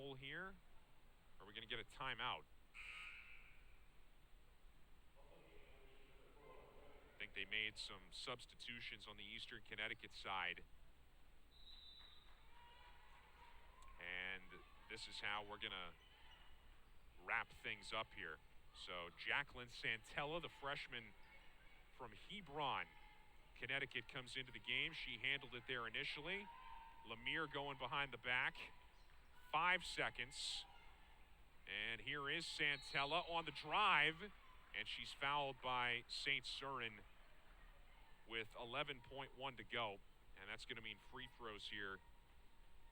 foul here? Or are we going to get a timeout? I think they made some substitutions on the Eastern Connecticut side. And this is how we're going to wrap things up here. So Jacqueline Santella, the freshman from Hebron, Connecticut, comes into the game. She handled it there initially. Lemire going behind the back. 5 seconds. And here is Santella on the drive. And she's fouled by St. Cyrin with 11.1 to go. And that's going to mean free throws here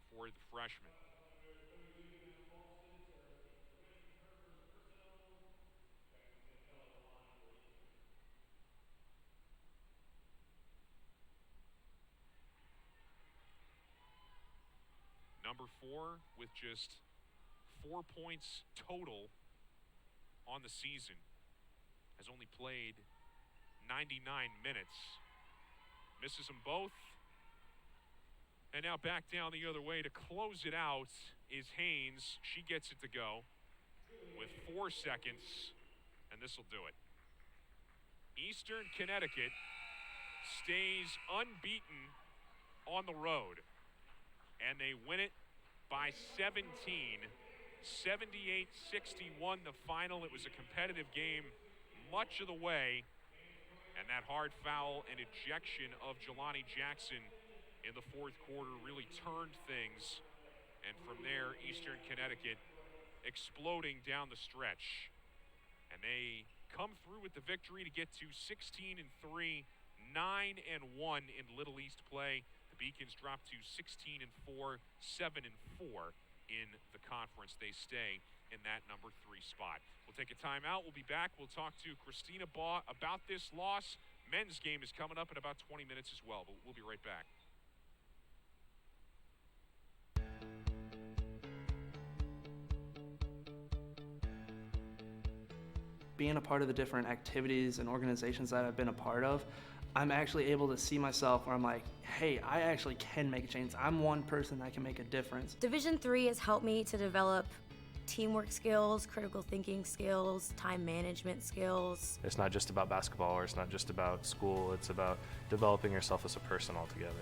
for the freshman. Number 4 with just 4 points total on the season. Has only played 99 minutes. Misses them both. And now back down the other way to close it out is Haynes. She gets it to go with 4 seconds, and this will do it. Eastern Connecticut stays unbeaten on the road, and they win it by 17. 78-61 the final. It was a competitive game much of the way, and that hard foul and ejection of Jelani Jackson in the fourth quarter really turned things, and from there Eastern Connecticut exploding down the stretch, and they come through with the victory to get to 16-3, 9-1 in Little East play. The Beacons drop to 16-4, 7-4 in the conference. They stay in that number 3 spot. We'll take a timeout. We'll be back. We'll talk to Christina Baugh about this loss. Men's game is coming up in about 20 minutes as well, but we'll be right back. Being a part of the different activities and organizations that I've been a part of, I'm actually able to see myself where I'm like, hey, I actually can make a change. I'm one person that can make a difference. Division III has helped me to develop teamwork skills, critical thinking skills, time management skills. It's not just about basketball, or it's not just about school, it's about developing yourself as a person altogether.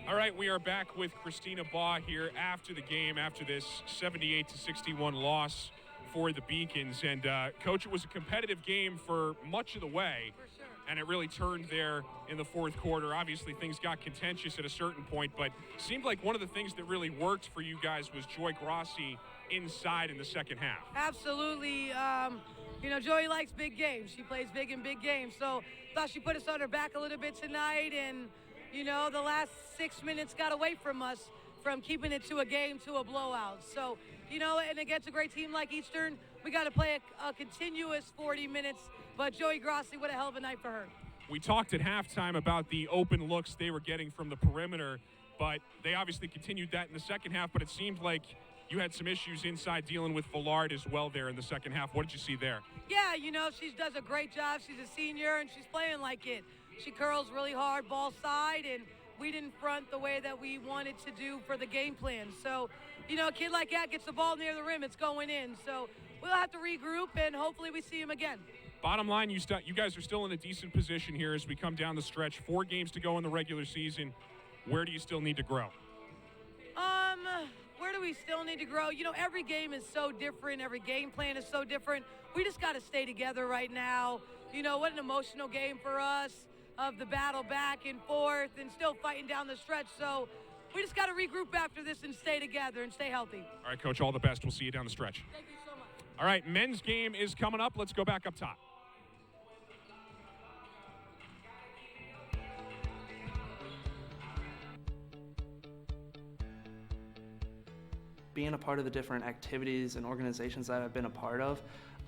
All right, we are back with Christina Baugh here after the game, after this 78-61 loss for the Beacons. And, Coach, it was a competitive game for much of the way. For sure. And it really turned there in the fourth quarter. Obviously, things got contentious at a certain point, but seemed like one of the things that really worked for you guys was Joy Grossi inside in the second half. Absolutely. Joey likes big games. She plays big in big games. So thought she put us on her back a little bit tonight, and the last 6 minutes got away from us from keeping it to a game, to a blowout. So, and against a great team like Eastern, we got to play a continuous 40 minutes. But Joey Grossi, what a hell of a night for her. We talked at halftime about the open looks they were getting from the perimeter, but they obviously continued that in the second half. But it seemed like you had some issues inside dealing with Villard as well there in the second half. What did you see there? Yeah, she does a great job. She's a senior, and she's playing like it. She curls really hard, ball side, and we didn't front the way that we wanted to do for the game plan. So, a kid like that gets the ball near the rim, it's going in. So we'll have to regroup, and hopefully we see him again. Bottom line, you guys are still in a decent position here as we come down the stretch. 4 games to go in the regular season. Where do you still need to grow? Where do we still need to grow? Every game is so different. Every game plan is so different. We just got to stay together right now. What an emotional game for us, of the battle back and forth and still fighting down the stretch. So, we just got to regroup after this and stay together and stay healthy. All right, Coach, all the best. We'll see you down the stretch. Thank you so much. All right, men's game is coming up. Let's go back up top. Being a part of the different activities and organizations that I've been a part of,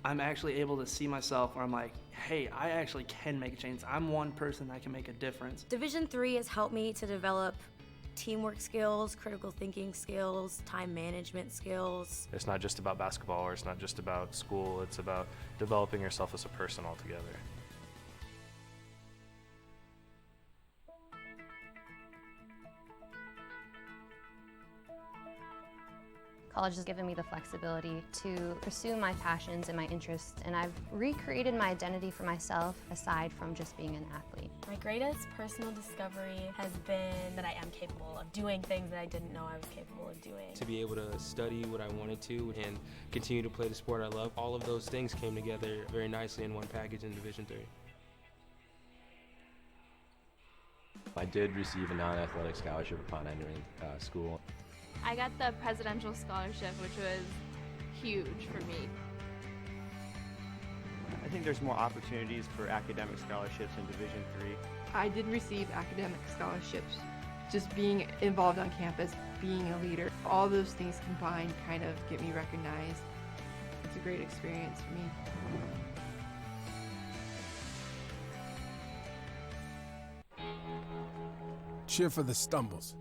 I'm actually able to see myself where I'm like, hey, I actually can make a change. I'm one person that can make a difference. Division III has helped me to develop teamwork skills, critical thinking skills, time management skills. It's not just about basketball, or it's not just about school, it's about developing yourself as a person altogether. College has given me the flexibility to pursue my passions and my interests, and I've recreated my identity for myself aside from just being an athlete. My greatest personal discovery has been that I am capable of doing things that I didn't know I was capable of doing. To be able to study what I wanted to and continue to play the sport I love, all of those things came together very nicely in one package in Division III. I did receive a non-athletic scholarship upon entering school. I got the presidential scholarship, which was huge for me. I think there's more opportunities for academic scholarships in Division III. I did receive academic scholarships. Just being involved on campus, being a leader, all those things combined kind of get me recognized. It's a great experience for me. Cheer for the stumbles.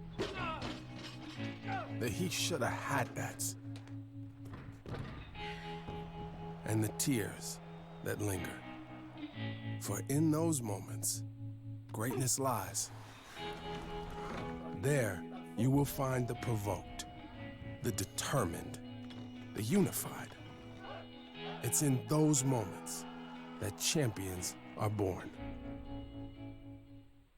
The he shoulda had that's. And the tears that linger. For in those moments, greatness lies. There, you will find the provoked, the determined, the unified. It's in those moments that champions are born.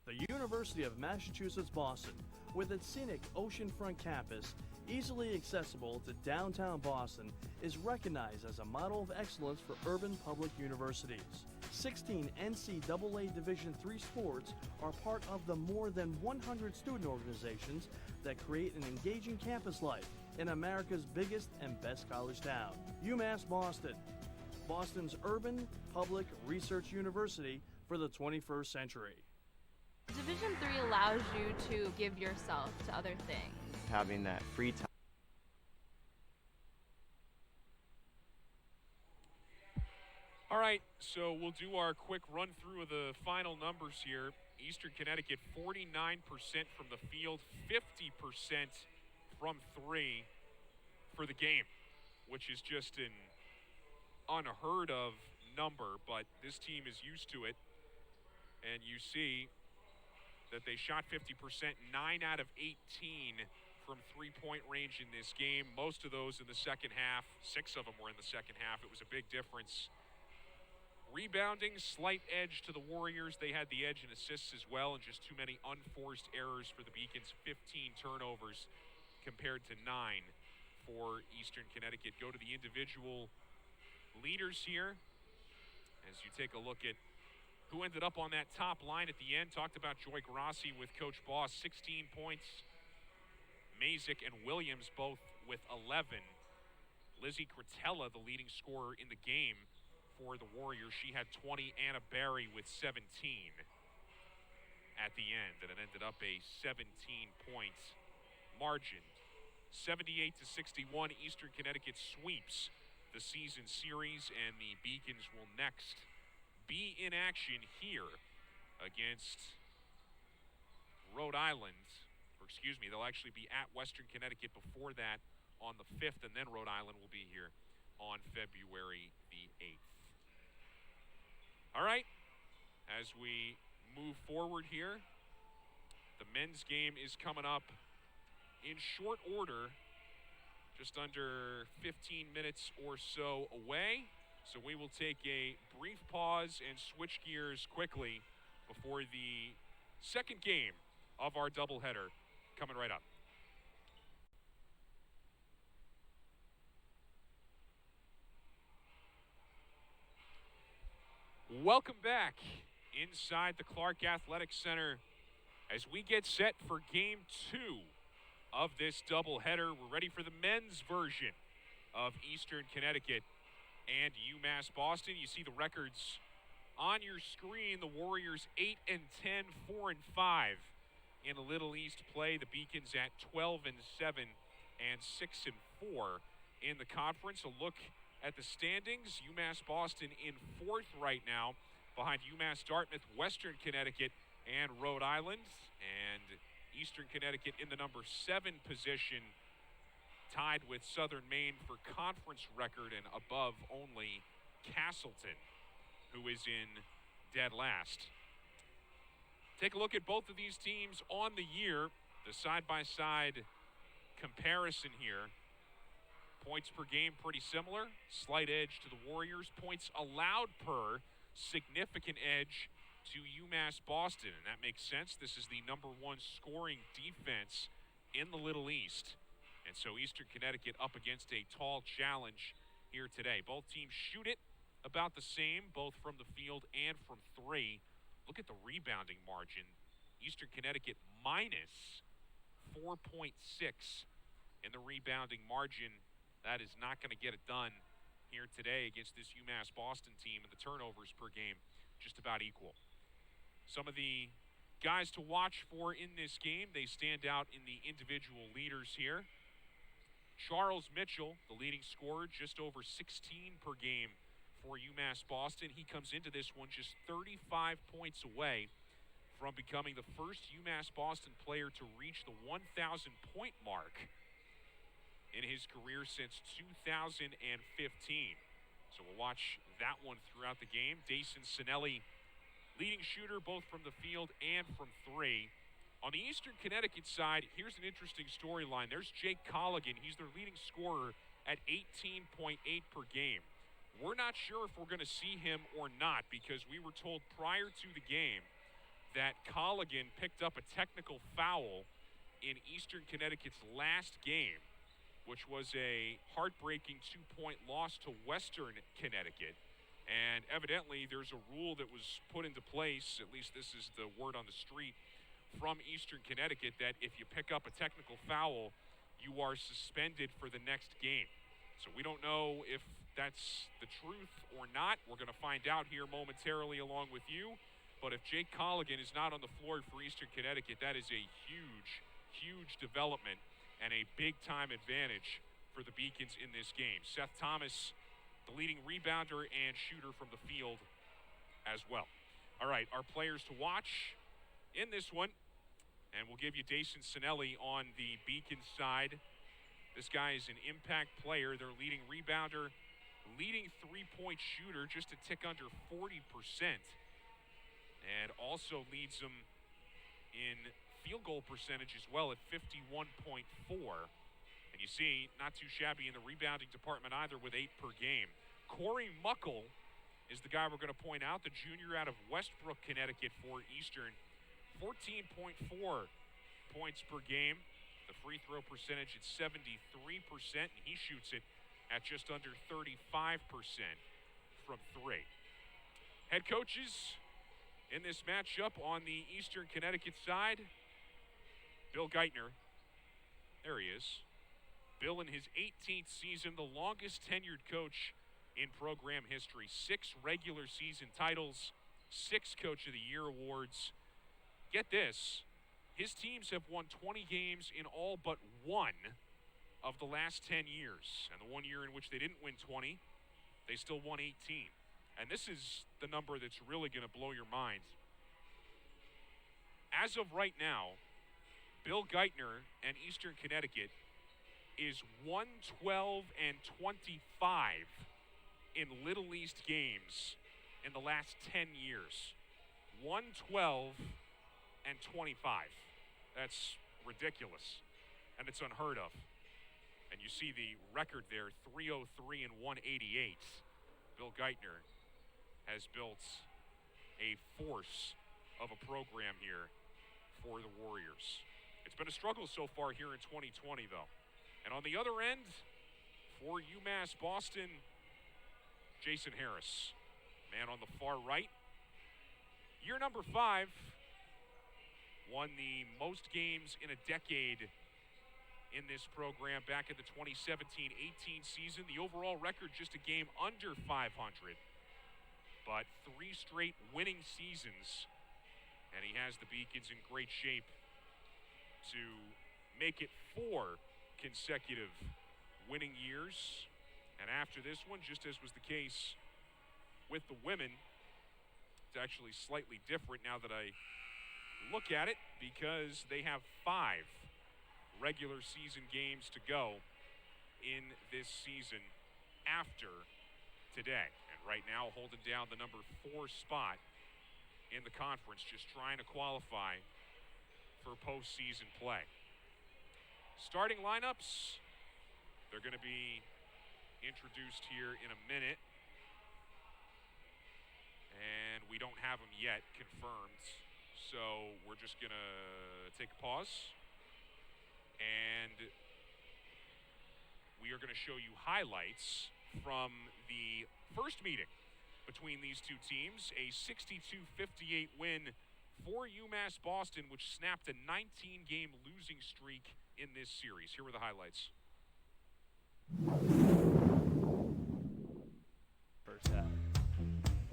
The University of Massachusetts Boston, with its scenic oceanfront campus, easily accessible to downtown Boston, is recognized as a model of excellence for urban public universities. 16 NCAA Division III sports are part of the more than 100 student organizations that create an engaging campus life in America's biggest and best college town. UMass Boston, Boston's urban public research university for the 21st century. Division III allows you to give yourself to other things. Having that free time. All right, so we'll do our quick run through of the final numbers here. Eastern Connecticut, 49% from the field, 50% from three for the game, which is just an unheard of number, but this team is used to it. And you see that they shot 50%, 9 out of 18 from three-point range in this game. Most of those in the second half. 6 of them were in the second half. It was a big difference. Rebounding, slight edge to the Warriors. They had the edge in assists as well, and just too many unforced errors for the Beacons. 15 turnovers compared to 9 for Eastern Connecticut. Go to the individual leaders here as you take a look at who ended up on that top line at the end. Talked about Joy Grassi with Coach Boss, 16 points. Mazik and Williams both with 11. Lizzie Cretella, the leading scorer in the game for the Warriors. She had 20. Anna Barry with 17 at the end, and it ended up a 17-point margin. 78-61, Eastern Connecticut sweeps the season series, and the Beacons will next be in action here against Rhode Island. Or excuse me, they'll actually be at Western Connecticut before that on the 5th, and then Rhode Island will be here on February the 8th. All right, as we move forward here, the men's game is coming up in short order, just under 15 minutes or so away. So we will take a brief pause and switch gears quickly before the second game of our doubleheader coming right up. Welcome back inside the Clark Athletic Center as we get set for Game 2 of this doubleheader. We're ready for the men's version of Eastern Connecticut and UMass Boston. You see the records on your screen. The Warriors 8-10, 4-5 in the Little East play. The Beacons at 12-7 and 6-4 in the conference. A look at the standings. UMass Boston in 4th right now, behind UMass Dartmouth, Western Connecticut, and Rhode Island. And Eastern Connecticut in the number 7 position, tied with Southern Maine for conference record, and above only Castleton, who is in dead last. Take a look at both of these teams on the year. The side-by-side comparison here. Points per game pretty similar. Slight edge to the Warriors. Points allowed per, significant edge to UMass Boston, and that makes sense. This is the number 1 scoring defense in the Little East. And so Eastern Connecticut up against a tall challenge here today. Both teams shoot it about the same, both from the field and from 3. Look at the rebounding margin. Eastern Connecticut minus 4.6 in the rebounding margin. That is not going to get it done here today against this UMass Boston team, and the turnovers per game just about equal. Some of the guys to watch for in this game, they stand out in the individual leaders here. Charles Mitchell, the leading scorer, just over 16 per game for UMass Boston. He comes into this one just 35 points away from becoming the first UMass Boston player to reach the 1,000-point mark in his career since 2015. So we'll watch that one throughout the game. Dason Sinelli, leading shooter both from the field and from 3. On the Eastern Connecticut side, here's an interesting storyline. There's Jake Colligan. He's their leading scorer at 18.8 per game. We're not sure if we're going to see him or not, because we were told prior to the game that Colligan picked up a technical foul in Eastern Connecticut's last game, which was a heartbreaking 2-point loss to Western Connecticut. And evidently there's a rule that was put into place, at least this is the word on the street from Eastern Connecticut, that if you pick up a technical foul, you are suspended for the next game. So we don't know if that's the truth or not. We're going to find out here momentarily along with you. But if Jake Colligan is not on the floor for Eastern Connecticut, that is a huge, huge development and a big-time advantage for the Beacons in this game. Seth Thomas, the leading rebounder and shooter from the field as well. All right, our players to watch in this one, and we'll give you Dason Sinelli on the Beacon side. This guy is an impact player, their leading rebounder, leading 3-point shooter, just a tick under 40%, and also leads them in field goal percentage as well at 51.4. And you see, not too shabby in the rebounding department either with 8 per game. Corey Muckle is the guy we're going to point out, the junior out of Westbrook, Connecticut for Eastern. 14.4 points per game. The free throw percentage at 73%, and he shoots it at just under 35% from 3. Head coaches in this matchup on the Eastern Connecticut side, Bill Geithner. There he is. Bill in his 18th season, the longest tenured coach in program history. 6 regular season titles, 6 Coach of the Year awards. Get this, his teams have won 20 games in all but 1 of the last 10 years. And the 1 year in which they didn't win 20, they still won 18. And this is the number that's really going to blow your mind. As of right now, Bill Geithner and Eastern Connecticut is 1-12-25 in Little East games in the last 10 years. 1-12-25. That's ridiculous, and it's unheard of. And you see the record there, 303 and 188. Bill Geithner has built a force of a program here for the Warriors. It's been a struggle so far here in 2020, though. And on the other end, for UMass Boston, Jason Harris, man on the far right. Year number 5, won the most games in a decade in this program back in the 2017-18 season. The overall record just a game under 500, but 3 straight winning seasons, and he has the Beacons in great shape to make it 4 consecutive winning years. And after this one, just as was the case with the women, it's actually slightly different now that I look at it, because they have 5 regular season games to go in this season after today. And right now holding down the number 4 spot in the conference, just trying to qualify for postseason play. Starting lineups, they're going to be introduced here in a minute. And we don't have them yet confirmed, so we're just going to take a pause. And we are going to show you highlights from the first meeting between these two teams, a 62-58 win for UMass Boston, which snapped a 19-game losing streak in this series. Here were the highlights. First half,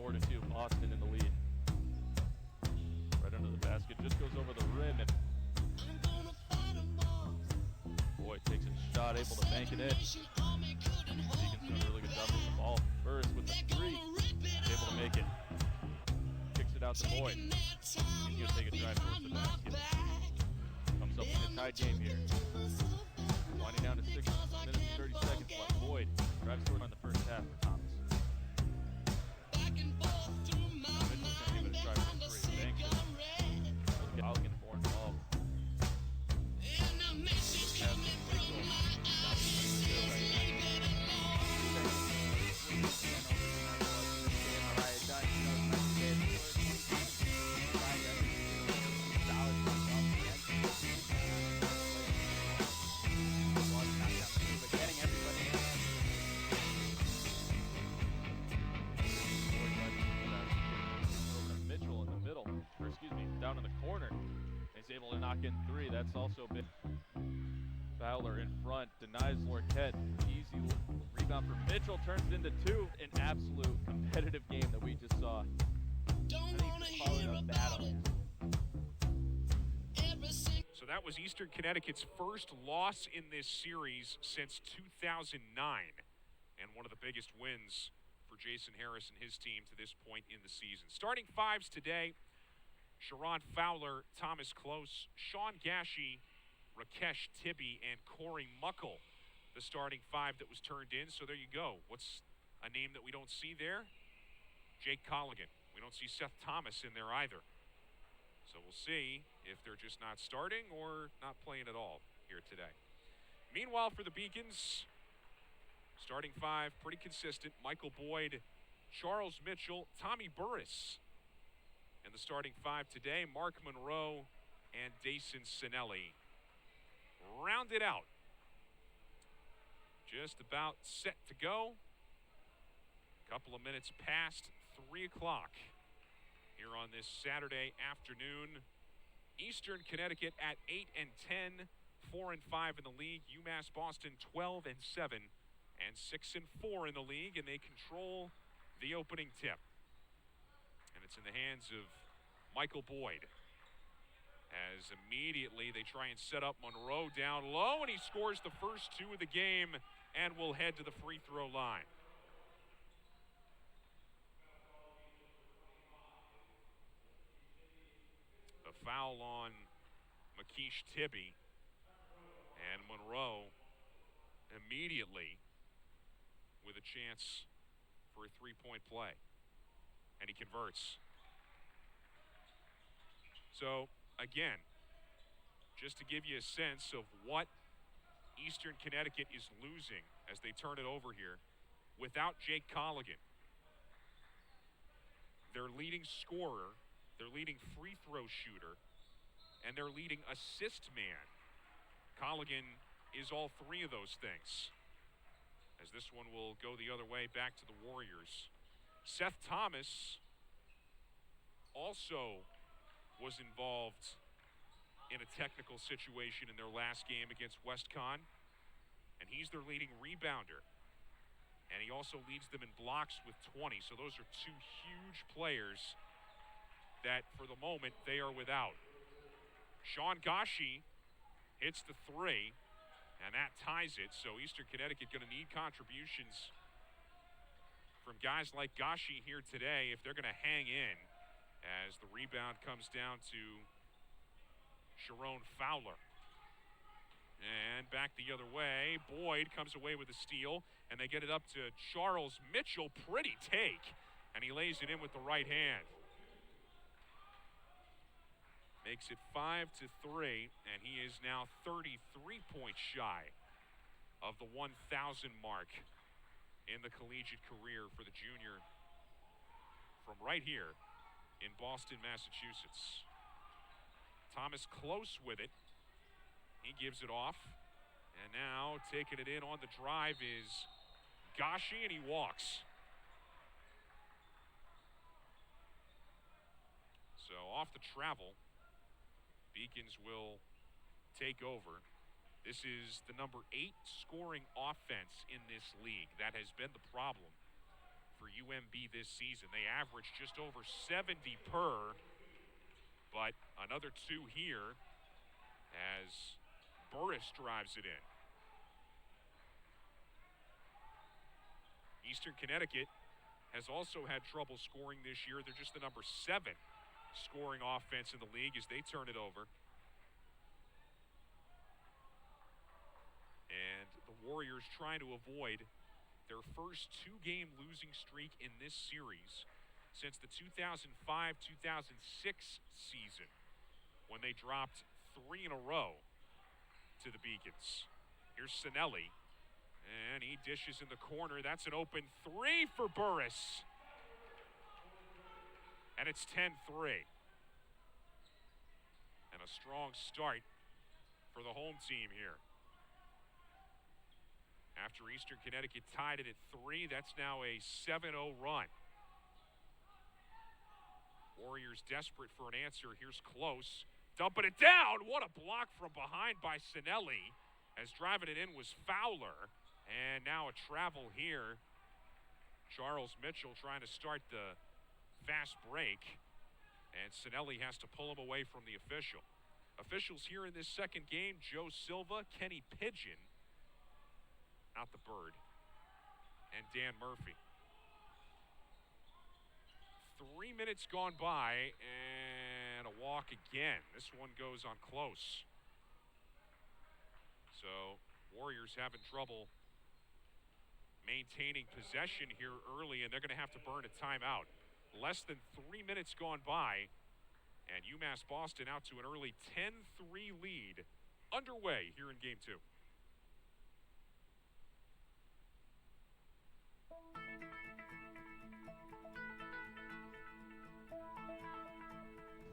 4-2, Boston in the lead. Right under the basket, just goes over the rim, and Boyd takes a shot, able to bank it in. Deacon's doing a really good job with the ball first with the 3. Able to make it. Kicks it out to Boyd. He's going to take a drive towards the basket. Comes up with a tied game here. Winding down to 6 minutes and 30 seconds left. Boyd drives toward on the first half for Thomas. Mitchell's going to give it a try for 3. Banks it. Callaghan more involved. Down in the corner. He's able to knock in 3. That's also been Fowler in front, denies Lorquette. Easy rebound for Mitchell, turns into 2. An absolute competitive game that we just saw. So that was Eastern Connecticut's first loss in this series since 2009, and one of the biggest wins for Jason Harris and his team to this point in the season. Starting 5s today: Sharon Fowler, Thomas Close, Sean Gashi, Rakesh Tibby, and Corey Muckle, the starting 5 that was turned in. So there you go. What's a name that we don't see there? Jake Callaghan. We don't see Seth Thomas in there either. So we'll see if they're just not starting or not playing at all here today. Meanwhile, for the Beacons, starting 5, pretty consistent. Michael Boyd, Charles Mitchell, Tommy Burris. And the starting 5 today, Mark Monroe and Dason Sinelli. Rounded out. Just about set to go. Couple of minutes past 3 o'clock here on this Saturday afternoon. Eastern Connecticut at 8-10, 4-5 in the league. UMass Boston 12-7 and 6-4 in the league, and they control the opening tip. And it's in the hands of Michael Boyd, as immediately they try and set up Monroe down low, and he scores the first 2 of the game and will head to the free throw line. The foul on Makeesh Tibby, and Monroe immediately with a chance for a 3-point play. And he converts. So, again, just to give you a sense of what Eastern Connecticut is losing as they turn it over here, without Jake Callaghan, their leading scorer, their leading free throw shooter, and their leading assist man. Callaghan is all 3 of those things, as this one will go the other way back to the Warriors. Seth Thomas also was involved in a technical situation in their last game against WestCon, and he's their leading rebounder. And he also leads them in blocks with 20, so those are two huge players that, for the moment, they are without. Sean Gashi hits the three, and that ties it, so Eastern Connecticut going to need contributions from guys like Gashi here today if they're going to hang in, as the rebound comes down to Sharon Fowler. And back the other way, Boyd comes away with a steal, and they get it up to Charles Mitchell. Pretty take, and he lays it in with the right hand. Makes it 5-3, and he is now 33 points shy of the 1,000 mark in the collegiate career for the junior from right here in Boston, Massachusetts. Thomas close with it. He gives it off, and now taking it in on the drive is Gashi, and he walks. So off the travel, Beacons will take over. This is the number 8 scoring offense in this league. That has been the problem for UMB this season. They average just over 70 per, but another 2 here as Burris drives it in. Eastern Connecticut has also had trouble scoring this year. They're just the number 7 scoring offense in the league as they turn it over. And the Warriors trying to avoid their first 2-game losing streak in this series since the 2005-2006 season, when they dropped 3 in a row to the Beacons. Here's Sinelli, and he dishes in the corner. That's an open 3 for Burris. And it's 10-3. And a strong start for the home team here. After Eastern Connecticut tied it at 3, that's now a 7-0 run. Warriors desperate for an answer. Here's Close. Dumping it down. What a block from behind by Sinelli, as driving it in was Fowler. And now a travel here. Charles Mitchell trying to start the fast break, and Sinelli has to pull him away from the official. Officials here in this second game: Joe Silva, Kenny Pigeon, not the bird, and Dan Murphy. 3 minutes gone by, and a walk again. This one goes on Close. So Warriors having trouble maintaining possession here early, and they're going to have to burn a timeout. Less than 3 minutes gone by, and UMass Boston out to an early 10-3 lead underway here in Game 2.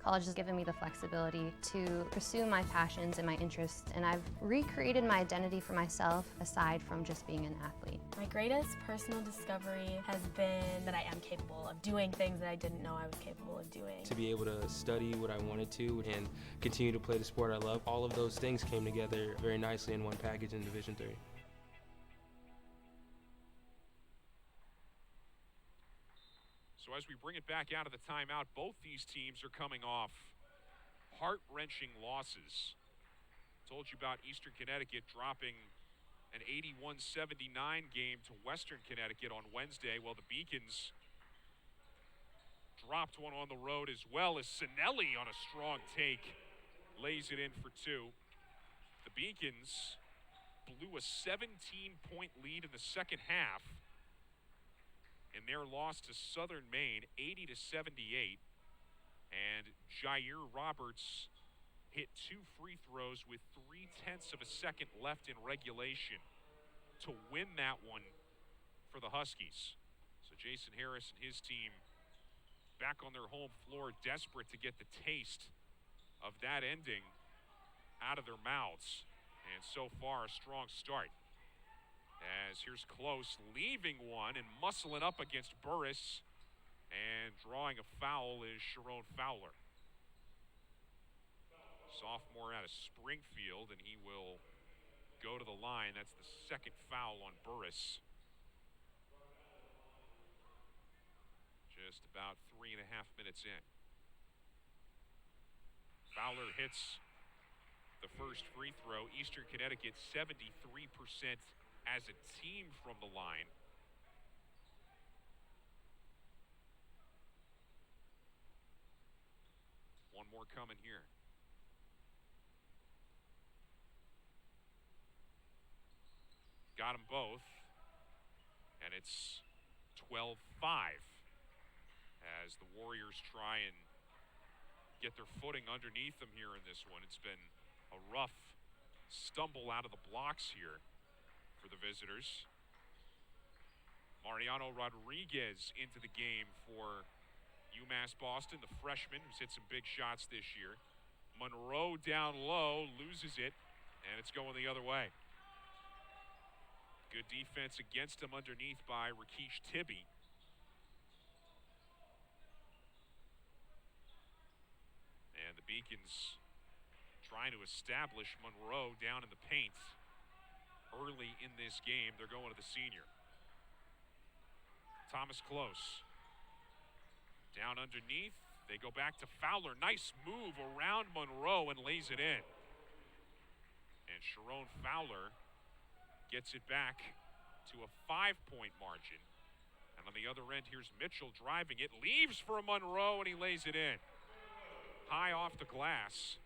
College has given me the flexibility to pursue my passions and my interests, and I've recreated my identity for myself aside from just being an athlete. My greatest personal discovery has been that I am capable of doing things that I didn't know I was capable of doing. To be able to study what I wanted to and continue to play the sport I love, all of those things came together very nicely in one package in Division III. So as we bring it back out of the timeout, both these teams are coming off heart-wrenching losses. Told you about Eastern Connecticut dropping an 81-79 game to Western Connecticut on Wednesday. Well, the Beacons dropped one on the road as well, as Sinelli on a strong take lays it in for 2. The Beacons blew a 17-point lead in the second half in their loss to Southern Maine, 80-78. And Jair Roberts hit 2 free throws with 0.3 of a second left in regulation to win that one for the Huskies. So Jason Harris and his team back on their home floor, desperate to get the taste of that ending out of their mouths. And so far, a strong start. As here's Close, leaving one and muscling up against Burris, and drawing a foul is Sharon Fowler. Sophomore out of Springfield, and he will go to the line. That's the second foul on Burris. Just about 3.5 minutes in. Fowler hits the first free throw. Eastern Connecticut 73% as a team from the line. One more coming here. Got them both. And it's 12-5 as the Warriors try and get their footing underneath them here in this one. It's been a rough stumble out of the blocks here for the visitors. Mariano Rodriguez into the game for UMass Boston, the freshman who's hit some big shots this year. Monroe down low, loses it, and it's going the other way. Good defense against him underneath by Rakesh Tibby. And the Beacons trying to establish Monroe down in the paint early in this game. They're going to the senior. Thomas Close. Down underneath. They go back to Fowler. Nice move around Monroe and lays it in. And Sharon Fowler gets it back to a 5-point margin. And on the other end, here's Mitchell driving it. Leaves for Monroe, and he lays it in. High off the glass.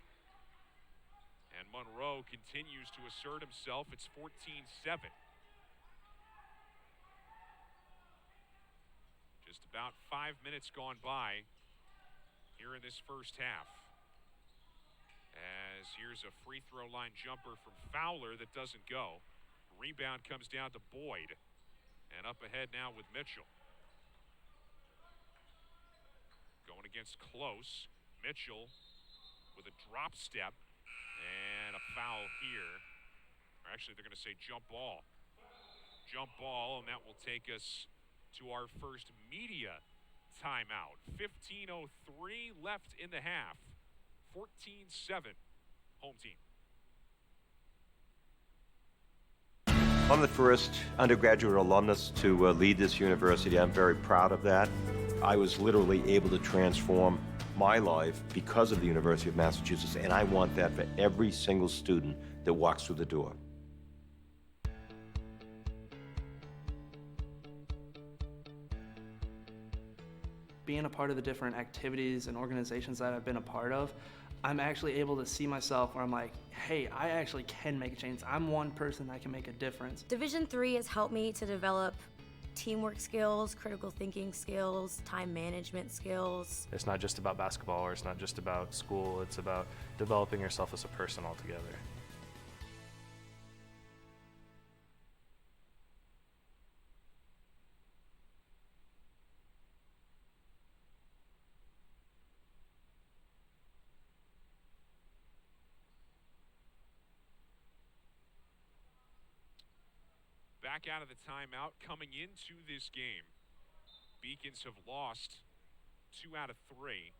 And Monroe continues to assert himself. It's 14-7. Just about 5 minutes gone by here in this first half. As here's a free throw line jumper from Fowler that doesn't go. Rebound comes down to Boyd. And up ahead now with Mitchell. Going against Close. Mitchell with a drop step. And a foul here. Or actually, they're going to say jump ball. Jump ball, and that will take us to our first media timeout. 15:03 left in the half. 14-7, home team. I'm the first undergraduate alumnus to lead this university. I'm very proud of that. I was literally able to transform my life because of the University of Massachusetts, and I want that for every single student that walks through the door. Being a part of the different activities and organizations that I've been a part of, I'm actually able to see myself where I'm like, hey, I actually can make a change. I'm one person that can make a difference. Division III has helped me to develop teamwork skills, critical thinking skills, time management skills. It's not just about basketball, or it's not just about school. It's about developing yourself as a person altogether. Back out of the timeout, coming into this game. Beacons have lost 2 out of 3.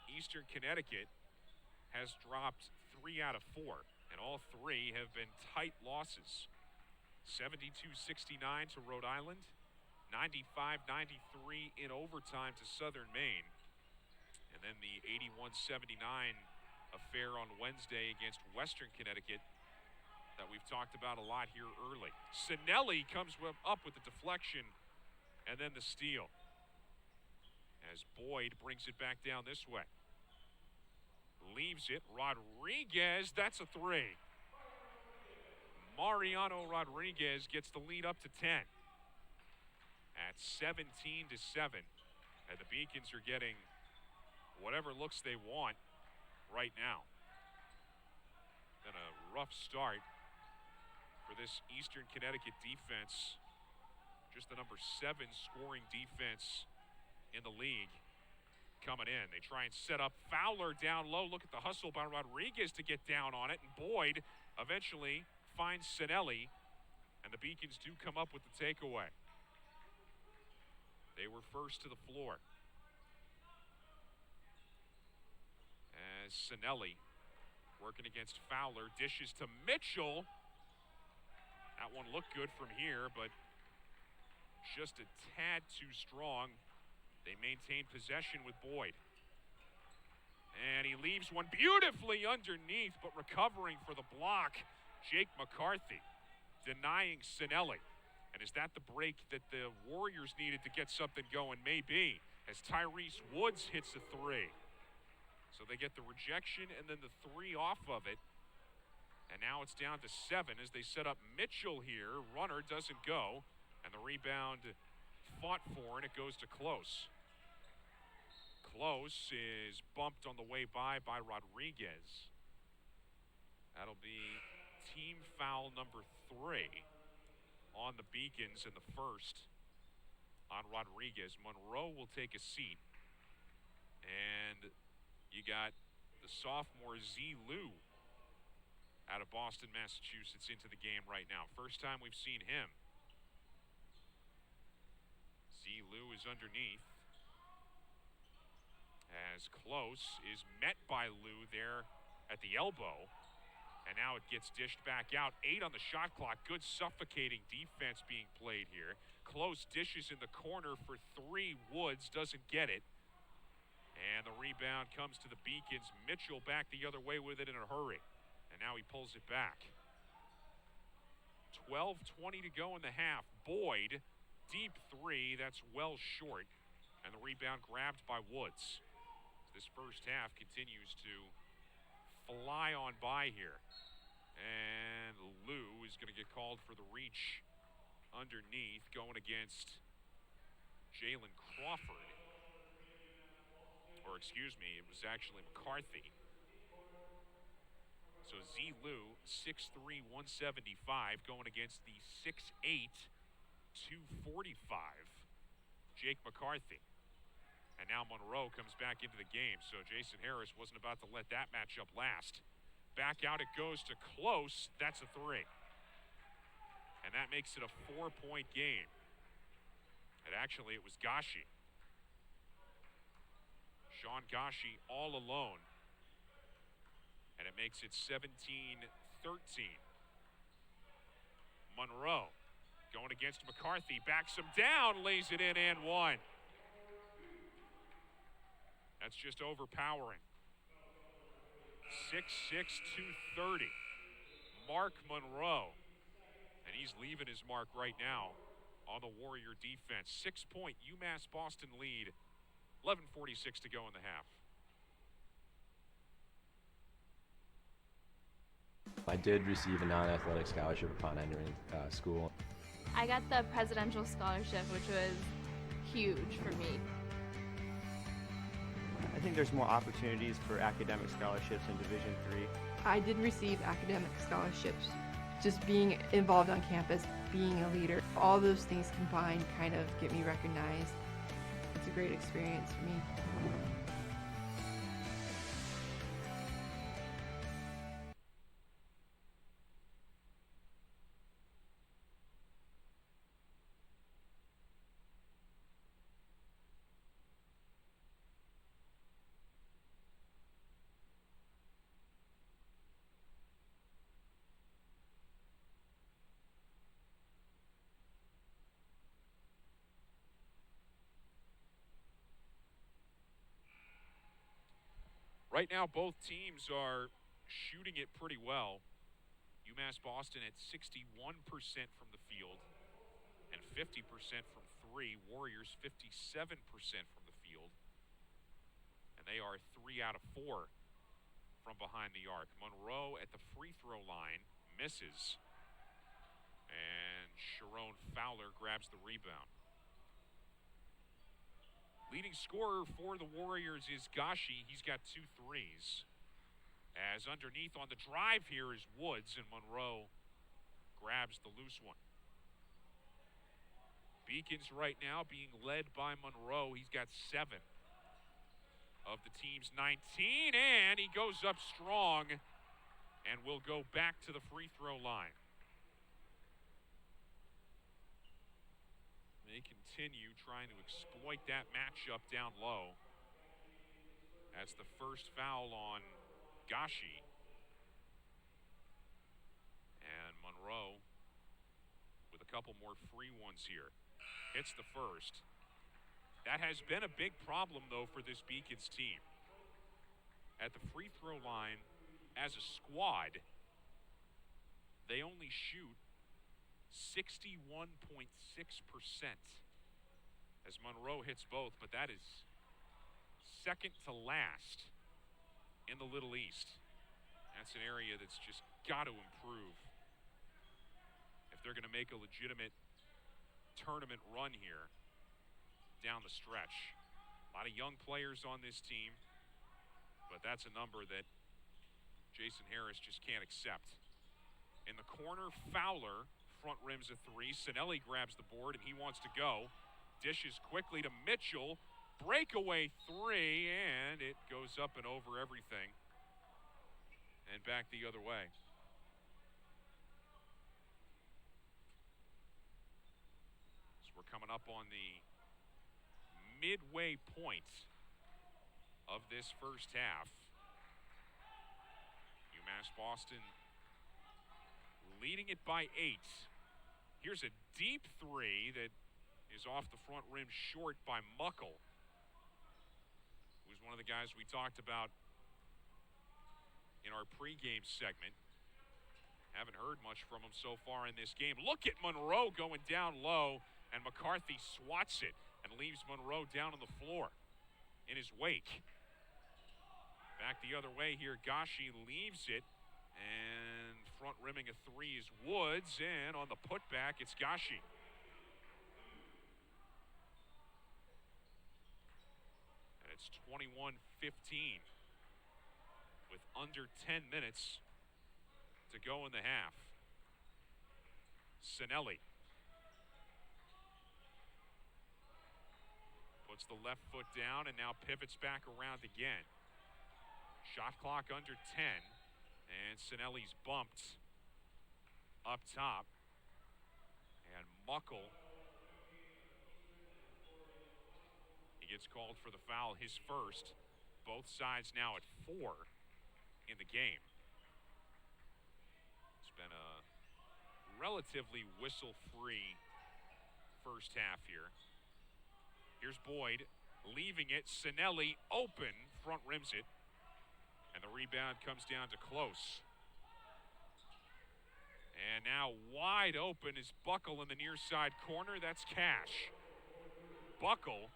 Eastern Connecticut has dropped 3 out of 4, and all 3 have been tight losses. 72-69 to Rhode Island, 95-93 in overtime to Southern Maine, and then the 81-79 affair on Wednesday against Western Connecticut that we've talked about a lot here early. Sinelli comes up with the deflection and then the steal. As Boyd brings it back down this way. Leaves it. Rodriguez, that's a 3. Mariano Rodriguez gets the lead up to 10. At 17-7. And the Beacons are getting whatever looks they want right now. Then a rough start for this Eastern Connecticut defense. Just the number 7 scoring defense in the league coming in. They try and set up Fowler down low. Look at the hustle by Rodriguez to get down on it. And Boyd eventually finds Sinelli. And the Beacons do come up with the takeaway. They were first to the floor. As as Sinelli working against Fowler. Dishes to Mitchell. That one looked good from here, but just a tad too strong. They maintain possession with Boyd. And he leaves one beautifully underneath, but recovering for the block, Jake McCarthy, denying Sinelli. And is that the break that the Warriors needed to get something going? Maybe, as Tyrese Woods hits a three. So they get the rejection and then the three off of it. And now it's down to 7 as they set up Mitchell here. Runner doesn't go, and the rebound fought for, and it goes to Close. Close is bumped on the way by Rodriguez. That'll be team foul number 3 on the Beacons in the first on Rodriguez. Monroe will take a seat. And you got the sophomore Z. Lou out of Boston, Massachusetts into the game right now. First time we've seen him. Z. Lou is underneath. As Close is met by Lou there at the elbow. And now it gets dished back out. 8 on the shot clock. Good suffocating defense being played here. Close dishes in the corner for 3. Woods doesn't get it. And the rebound comes to the Beacons. Mitchell back the other way with it in a hurry. And now he pulls it back. 12:20 to go in the half. Boyd, deep 3. That's well short. And the rebound grabbed by Woods. This first half continues to fly on by here. And Lou is going to get called for the reach underneath, going against Jalen Crawford. Or excuse me, it was actually McCarthy. So Z. Lou, 6'3", 175, going against the 6'8", 245, Jake McCarthy. And now Monroe comes back into the game, so Jason Harris wasn't about to let that matchup last. Back out it goes to Close. That's a 3. And that makes it a 4-point game. And actually, it was Gashi. Sean Gashi all alone. And it makes it 17-13. Monroe going against McCarthy. Backs him down, lays it in and 1. That's just overpowering. 6'6", 230. Mark Monroe. And he's leaving his mark right now on the Warrior defense. 6-point UMass Boston lead. 11:46 to go in the half. I did receive a non-athletic scholarship upon entering school. I got the presidential scholarship, which was huge for me. I think there's more opportunities for academic scholarships in Division III. I did receive academic scholarships. Just being involved on campus, being a leader, all those things combined kind of get me recognized. It's a great experience for me. Right now, both teams are shooting it pretty well. UMass Boston at 61% from the field and 50% from 3. Warriors 57% from the field. And they are 3 out of 4 from behind the arc. Monroe at the free throw line misses. And Sharon Fowler grabs the rebound. Leading scorer for the Warriors is Gashi. He's got 2 threes. As underneath on the drive here is Woods, and Monroe grabs the loose one. Beacons right now being led by Monroe. He's got 7 of the team's 19, and he goes up strong and will go back to the free throw line. They continue trying to exploit that matchup down low. That's the first foul on Gashi. And Monroe with a couple more free ones here. Hits the first. That has been a big problem, though, for this Beacons team. At the free throw line, as a squad, they only shoot 61.6%. As Monroe hits both, but that is second to last in the Little East. That's an area that's just got to improve if they're going to make a legitimate tournament run here down the stretch. A lot of young players on this team, but that's a number that Jason Harris just can't accept. In the corner, Fowler front rims a three. Sinelli grabs the board and he wants to go. Dishes quickly to Mitchell. Breakaway three, and it goes up and over everything and back the other way. So we're coming up on the midway point of this first half. UMass Boston leading it by 8. Here's a deep three that is off the front rim short by Muckle, who's one of the guys we talked about in our pregame segment. Haven't heard much from him so far in this game. Look at Monroe going down low, and McCarthy swats it and leaves Monroe down on the floor in his wake. Back the other way here, Gashi leaves it, and front rimming a three is Woods, and on the putback, it's Gashi. And it's 21-15 with under 10 minutes to go in the half. Sinelli puts the left foot down and now pivots back around again. Shot clock under 10, and Sinelli's bumped up top. And Muckle, he gets called for the foul, his first. Both sides now at 4 in the game. It's been a relatively whistle-free first half here. Here's Boyd leaving it. Sinelli open, front rims it. And the rebound comes down to Close. And now wide open is Buckle in the near side corner. That's Cash. Buckle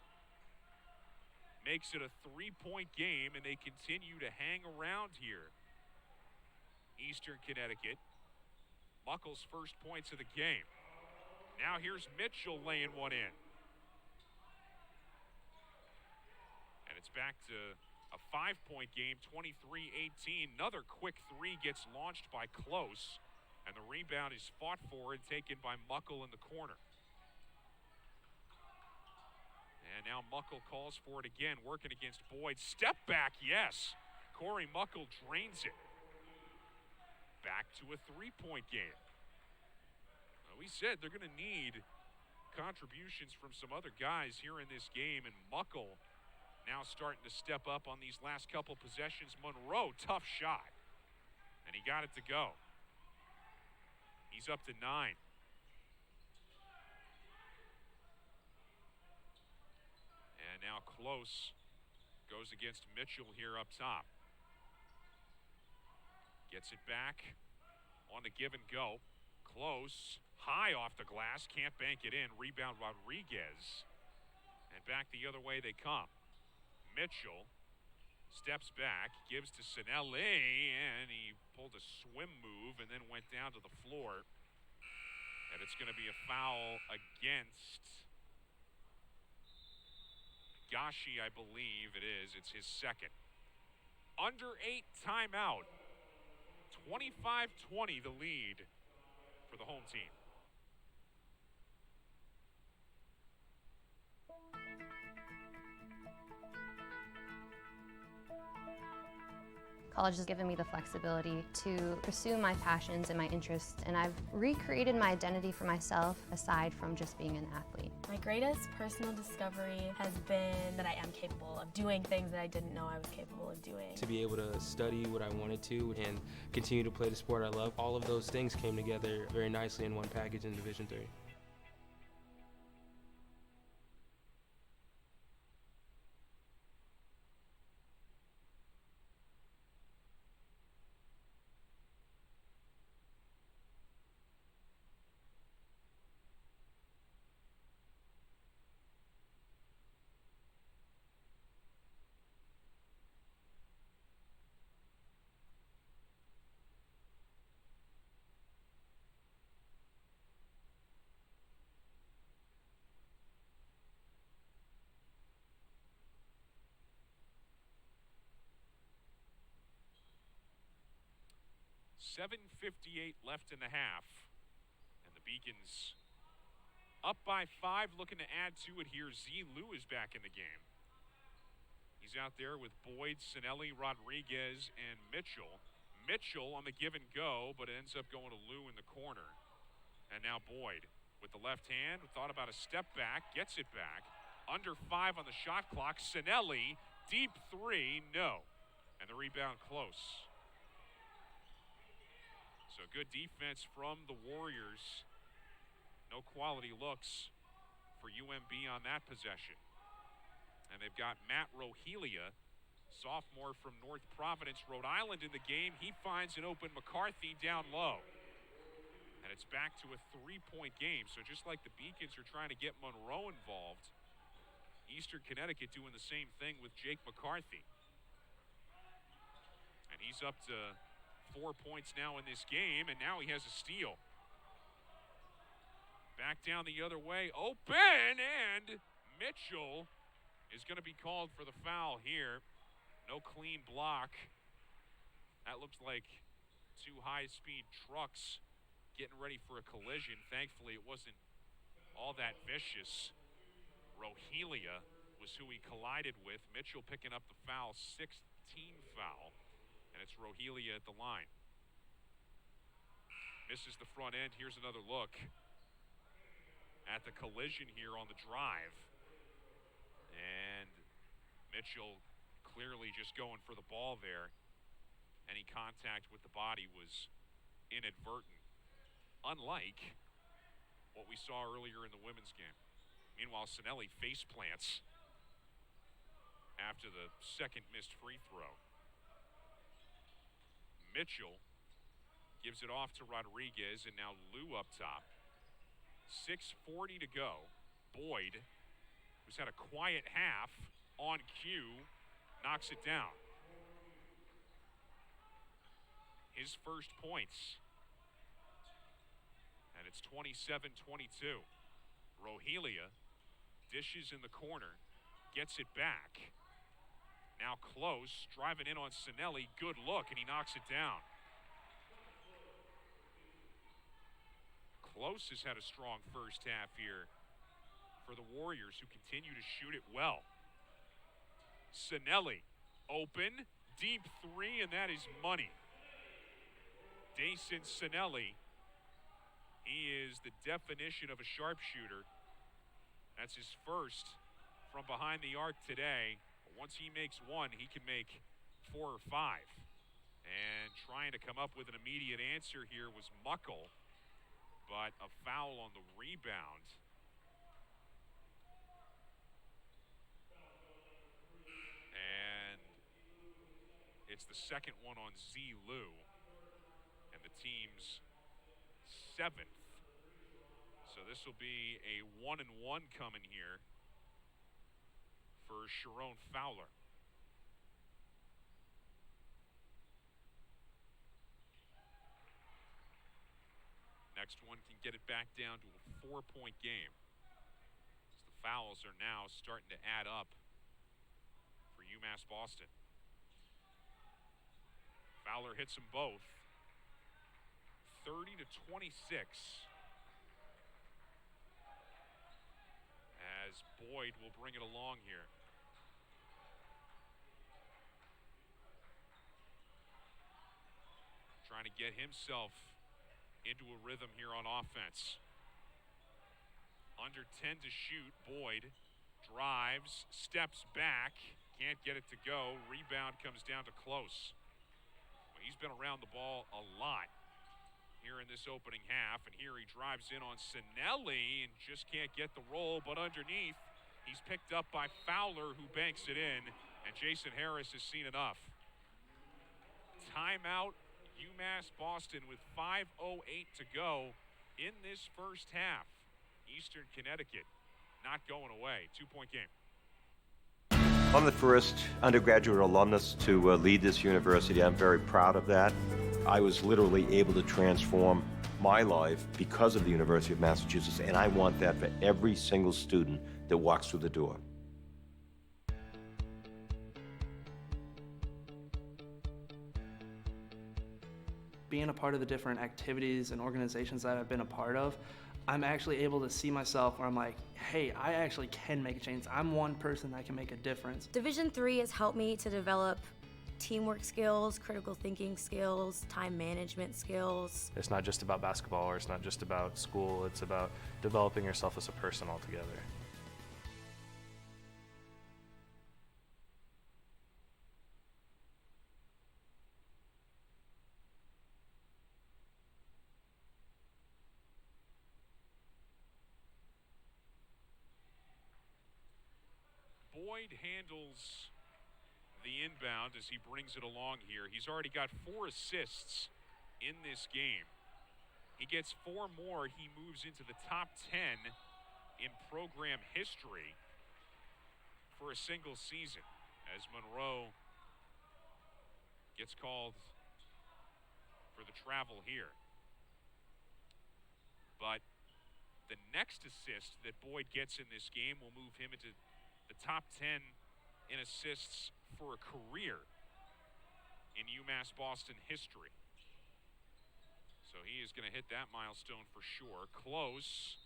makes it a 3-point game, and they continue to hang around here. Eastern Connecticut. Buckle's first points of the game. Now here's Mitchell laying one in. And it's back to a 5-point game, 23-18. Another quick three gets launched by Close, and the rebound is fought for and taken by Muckle in the corner. And now Muckle calls for it again, working against Boyd. Step back, yes. Corey Muckle drains it. Back to a 3-point game. Well, we said they're going to need contributions from some other guys here in this game, and Muckle now starting to step up on these last couple possessions. Monroe, tough shot. And he got it to go. He's up to 9. And now Close goes against Mitchell here up top. Gets it back on the give and go. Close, high off the glass, can't bank it in. Rebound Rodriguez. And back the other way they come. Mitchell steps back, gives to Sinelli, and he pulled a swim move and then went down to the floor. And it's going to be a foul against Gashi, I believe it is. It's his second. Under 8 timeout. 25-20 the lead for the home team. College has given me the flexibility to pursue my passions and my interests, and I've recreated my identity for myself aside from just being an athlete. My greatest personal discovery has been that I am capable of doing things that I didn't know I was capable of doing. To be able to study what I wanted to and continue to play the sport I love, all of those things came together very nicely in one package in Division III. .758 left in the half. And the Beacons up by 5, looking to add to it here. Z. Lou is back in the game. He's out there with Boyd, Sinelli, Rodriguez, and Mitchell. Mitchell on the give and go, but it ends up going to Lou in the corner. And now Boyd with the left hand, thought about a step back, gets it back. Under 5 on the shot clock. Sinelli, deep 3, no. And the rebound close. So good defense from the Warriors. No quality looks for UMB on that possession. And they've got Matt Rohelia, sophomore from North Providence, Rhode Island, in the game. He finds an open McCarthy down low. And it's back to a 3-point game. So just like the Beacons are trying to get Monroe involved, Eastern Connecticut doing the same thing with Jake McCarthy. And he's up to 4 points now in this game, and now he has a steal. Back down the other way, open, and Mitchell is going to be called for the foul here. No clean block. That looks like 2 high-speed trucks getting ready for a collision. Thankfully, it wasn't all that vicious. Rohelia was who he collided with. Mitchell picking up the foul, 6th team foul. And it's Rohelia at the line. Misses the front end. Here's another look at the collision here on the drive. And Mitchell clearly just going for the ball there. Any contact with the body was inadvertent. Unlike what we saw earlier in the women's game. Meanwhile, Sinelli face plants after the second missed free throw. Mitchell gives it off to Rodriguez, and now Lou up top. 6:40 to go. Boyd, who's had a quiet half, on cue, knocks it down. His first points. And it's 27-22. Rohelia dishes in the corner, gets it back. Now close, driving in on Sinelli. Good look, and he knocks it down. Close has had a strong first half here for the Warriors, who continue to shoot it well. Sinelli, open, deep 3, and that is money. Dason Sinelli, he is the definition of a sharpshooter. That's his first from behind the arc today. Once he makes 1, he can make 4 or 5. And trying to come up with an immediate answer here was Muckle, but a foul on the rebound. And it's the second one on Z. Lou, and the team's 7th. So this will be a 1-and-1 coming here for Sharon Fowler. Next one can get it back down to a 4-point game. As the fouls are now starting to add up for UMass Boston. Fowler hits them both. 30-26. As Boyd will bring it along here. trying to get himself into a rhythm here on offense. Under 10 to shoot. Boyd drives, steps back, can't get it to go. Rebound comes down to Close. Well, he's been around the ball a lot here in this opening half, and here he drives in on Sinelli and just can't get the roll, but underneath he's picked up by Fowler, who banks it in, and Jason Harris has seen enough. Timeout, UMass Boston with 5:08 to go in this first half. Eastern Connecticut not going away. 2-point game. I'm the first undergraduate alumnus to lead this university. I'm very proud of that. I was literally able to transform my life because of the University of Massachusetts, and I want that for every single student that walks through the door. Being a part of the different activities and organizations that I've been a part of, I'm actually able to see myself where I'm like, hey, I actually can make a change. I'm one person that can make a difference. Division III has helped me to develop teamwork skills, critical thinking skills, time management skills. It's not just about basketball, or it's not just about school, it's about developing yourself as a person altogether. Boyd handles the inbound as he brings it along here. He's already got 4 assists in this game. He gets 4 more, he moves into the top 10 in program history for a single season as Monroe gets called for the travel here. But the next assist that Boyd gets in this game will move him into the top 10 in assists for a career in UMass Boston history. So he is going to hit that milestone for sure. Close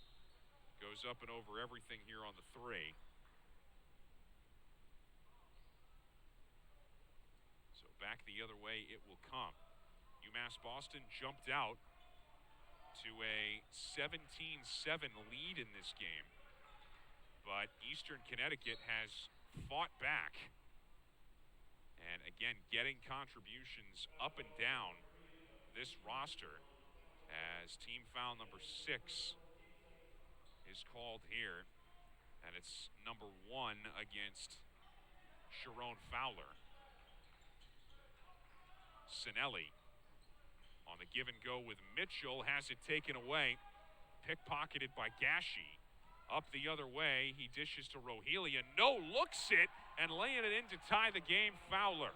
goes up and over everything here on the 3. So back the other way it will come. UMass Boston jumped out to a 17-7 lead in this game. But Eastern Connecticut has fought back. And again, getting contributions up and down this roster as team foul number 6 is called here. And it's number 1 against Sharon Fowler. Sinelli on the give and go with Mitchell, has it taken away. Pickpocketed by Gashi. Up the other way, he dishes to Rohelia. No, looks it, and laying it in to tie the game, Fowler.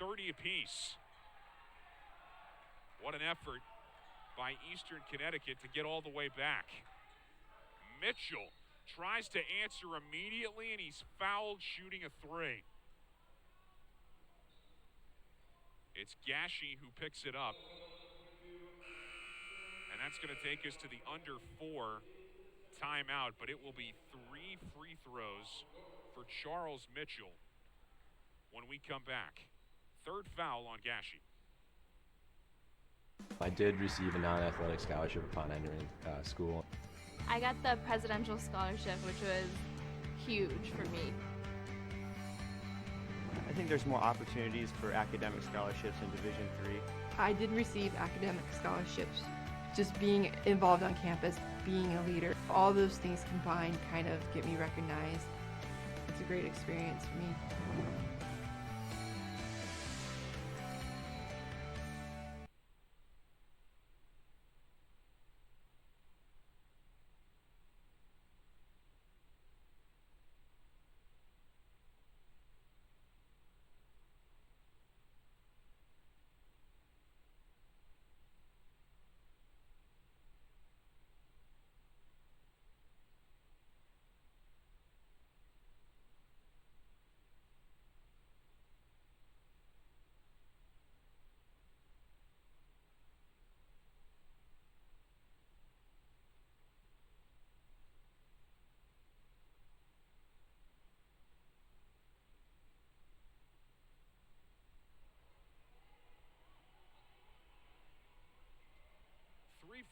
30 apiece. What an effort by Eastern Connecticut to get all the way back. Mitchell tries to answer immediately, and he's fouled shooting a 3. It's Gashi who picks it up. And that's going to take us to the under 4 timeout, but it will be 3 free throws for Charles Mitchell when we come back. 3rd foul on Gashi. I did receive a non-athletic scholarship upon entering school. I got the presidential scholarship, which was huge for me. I think there's more opportunities for academic scholarships in Division III. I did receive academic scholarships. Just being involved on campus, being a leader, all those things combined kind of get me recognized. It's a great experience for me.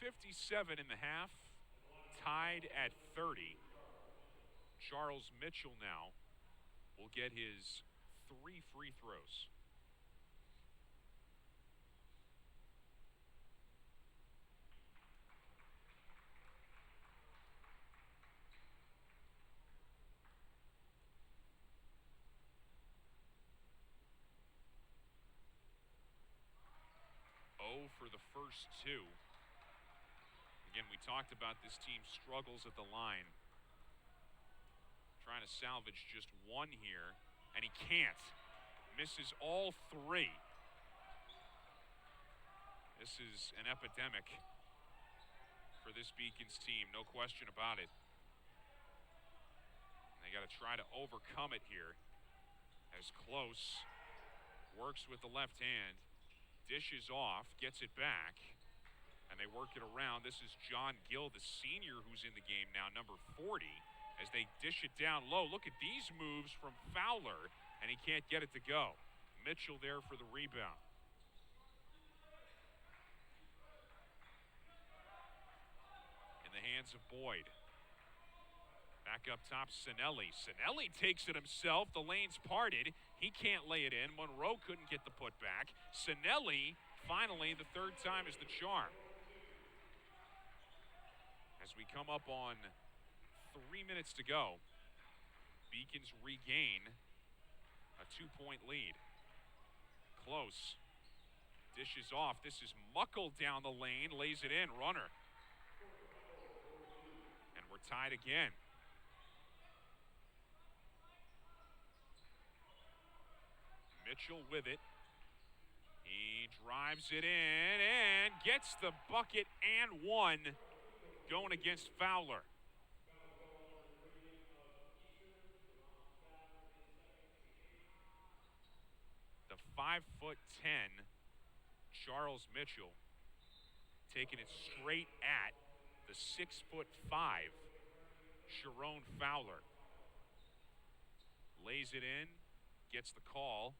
3:57 in the half, tied at 30. Charles Mitchell now will get his 3 free throws. For the first 2. Again, we talked about this team's struggles at the line. Trying to salvage just one here, and he can't. Misses all 3. This is an epidemic for this Beacons team, no question about it. They got to try to overcome it here. As Close works with the left hand. Dishes off, gets it back, and they work it around. This is John Gill, the senior, who's in the game now, number 40, as they dish it down low. Look at these moves from Fowler, and he can't get it to go. Mitchell there for the rebound. In the hands of Boyd. Back up top, Sinelli. Sinelli takes it himself. The lane's parted. He can't lay it in. Monroe couldn't get the putback. Sinelli, finally, the third time is the charm. As we come up on 3 minutes to go, Beacons regain a 2-point lead. Close. Dishes off. This is Muckle down the lane. Lays it in. Runner. And we're tied again. Mitchell with it. He drives it in and gets the bucket and one, going against Fowler. The 5'10" Charles Mitchell taking it straight at the 6'5" Sharon Fowler. Lays it in, gets the call,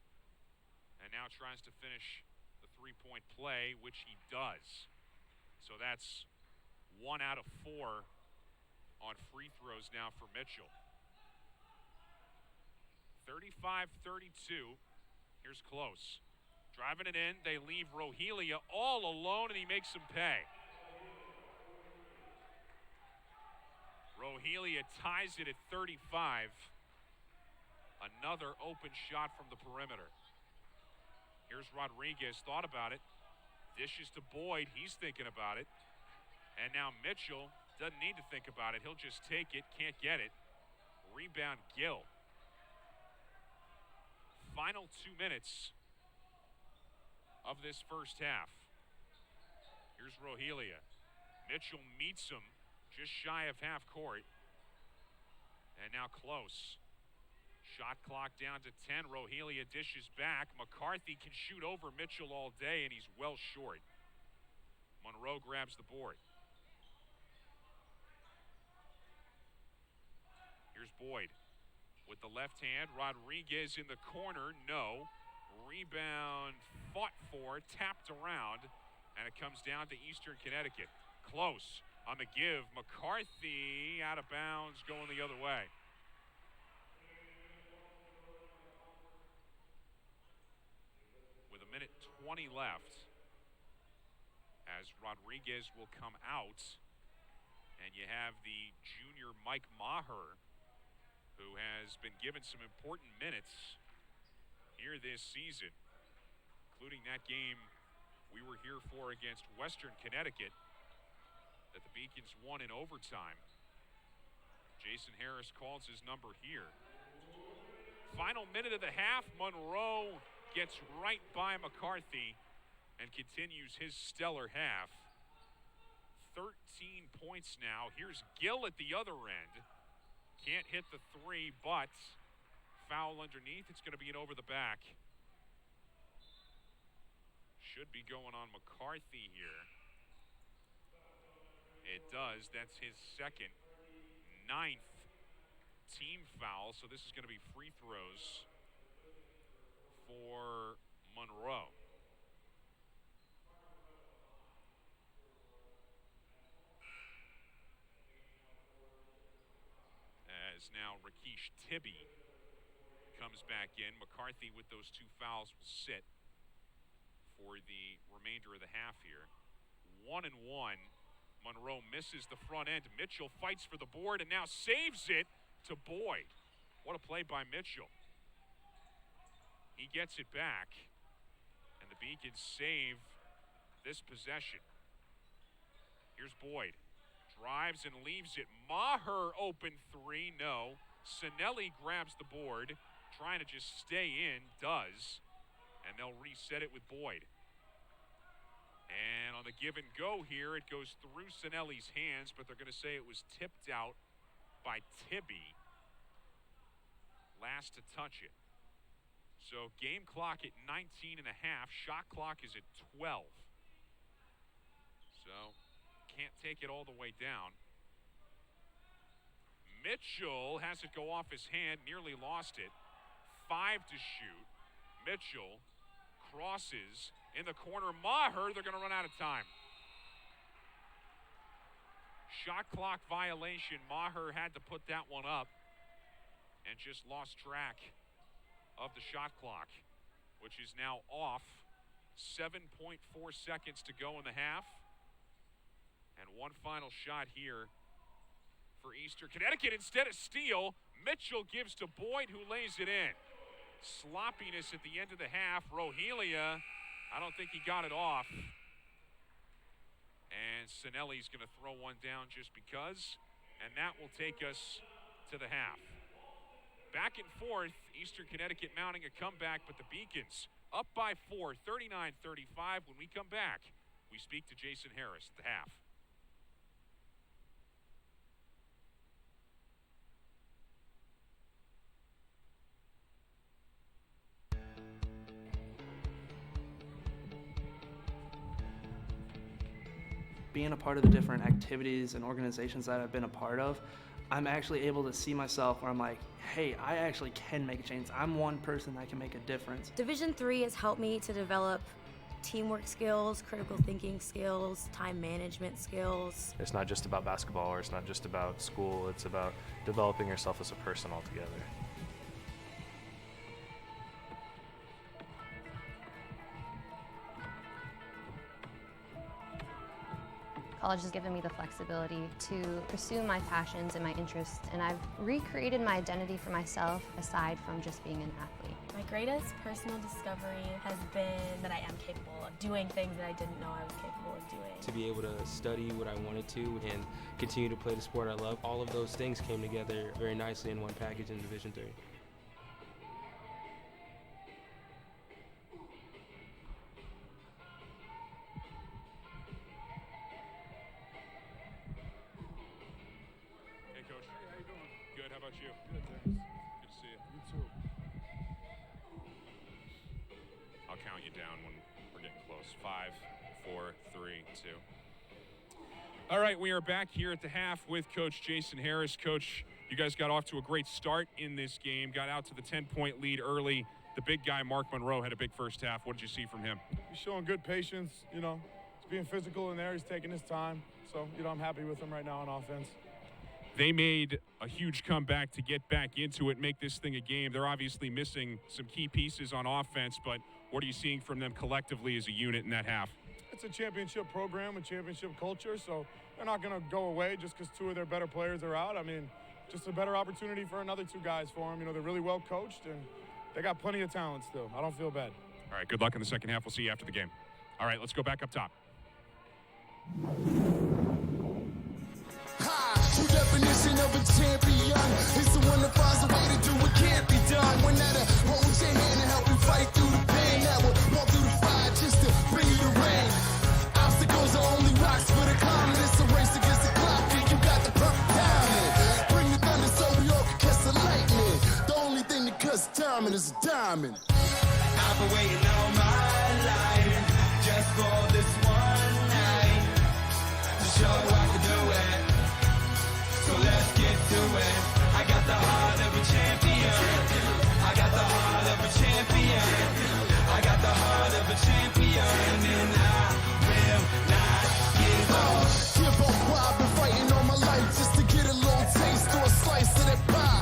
and now tries to finish the three-point play, which he does. So that's 1 out of 4 on free throws now for Mitchell. 35-32. Here's Close. Driving it in. They leave Rohelia all alone, and he makes them pay. Rohelia ties it at 35. Another open shot from the perimeter. Here's Rodriguez, thought about it. Dishes to Boyd, he's thinking about it. And now Mitchell doesn't need to think about it. He'll just take it, can't get it. Rebound Gill. Final 2 minutes of this first half. Here's Rohelia. Mitchell meets him just shy of half court. And now Close. Shot clock down to 10. Rohelia dishes back. McCarthy can shoot over Mitchell all day, and he's well short. Monroe grabs the board. Here's Boyd with the left hand. Rodriguez in the corner. No. Rebound fought for, tapped around, and it comes down to Eastern Connecticut. Close on the give. McCarthy out of bounds, going the other way. With a minute 20 left, as Rodriguez will come out, and you have the junior Mike Maher, who has been given some important minutes here this season, including that game we were here for against Western Connecticut that the Beacons won in overtime. Jason Harris calls his number here. Final minute of the half, Monroe gets right by McCarthy and continues his stellar half. 13 points now. Here's Gill at the other end. Can't hit the three, but foul underneath. It's going to be an over the back. Should be going on McCarthy here. It does. That's his second, 9th team foul. So this is going to be free throws for Monroe. as now Rakesh Tibby comes back in. McCarthy with those 2 fouls will sit for the remainder of the half here. 1-1. Monroe misses the front end. Mitchell fights for the board and now saves it to Boyd. What a play by Mitchell. He gets it back, and the Beacons save this possession. Here's Boyd. Drives and leaves it. Maher open 3, no. Sinelli grabs the board, trying to just stay in, does. And they'll reset it with Boyd. And on the give and go here, it goes through Sinelli's hands, but they're going to say it was tipped out by Tibby. Last to touch it. So game clock at 19 and a half. Shot clock is at 12. So can't take it all the way down. Mitchell has it go off his hand, nearly lost it. 5 to shoot. Mitchell crosses in the corner. Maher, they're going to run out of time. Shot clock violation. Maher had to put that one up and just lost track of the shot clock, which is now off. 7.4 seconds to go in the half. And one final shot here for Eastern Connecticut. Instead of steal, Mitchell gives to Boyd, who lays it in. Sloppiness at the end of the half. Rohelia, I don't think he got it off. And Sinelli's going to throw one down just because. And that will take us to the half. Back and forth, Eastern Connecticut mounting a comeback, but the Beacons up by 4, 39-35. When we come back, we speak to Jason Harris at the half. Being a part of the different activities and organizations that I've been a part of, I'm actually able to see myself where I'm like, hey, I actually can make a change. I'm one person that can make a difference. Division III has helped me to develop teamwork skills, critical thinking skills, time management skills. It's not just about basketball, or it's not just about school. It's about developing yourself as a person altogether. College has given me the flexibility to pursue my passions and my interests, and I've recreated my identity for myself aside from just being an athlete. My greatest personal discovery has been that I am capable of doing things that I didn't know I was capable of doing. To be able to study what I wanted to and continue to play the sport I love, all of those things came together very nicely in one package in Division III. All right, we are back here at the half with Coach Jason Harris. Coach, you guys got off to a great start in this game, got out to the 10-point lead early. The big guy, Mark Monroe, had a big first half. What did you see from him? He's showing good patience, you know. He's being physical in there. He's taking his time. So, you know, I'm happy with him right now on offense. They made a huge comeback to get back into it, make this thing a game. They're obviously missing some key pieces on offense, but what are you seeing from them collectively as a unit in that half? It's a championship program, a championship culture, so they're not going to go away just because 2 of their better players are out. I mean, just a better opportunity for another 2 guys for them. You know, they're really well coached, and they got plenty of talent still. I don't feel bad. All right, good luck in the second half. We'll see you after the game. All right, let's go back up top. True definition of a champion is the one that finds a way to do what can't be done. One that'll hold your hand and help you fight through the pain, that will walk through the fire just to bring you the rain. Obstacles are only rocks for the climbing. It's a race against the clock, and you got the perfect timing. Bring the thunder so we all can catch the lightning. The only thing that cuts timing is a diamond. I've been waiting all my life just for this one night to show I can do it. So let's get to it. I got the heart of a champion. I got the heart of a champion. I got the heart of a champion. And I will not give up. Give up, I've been fighting all my life just to get a little taste or a slice of that pie.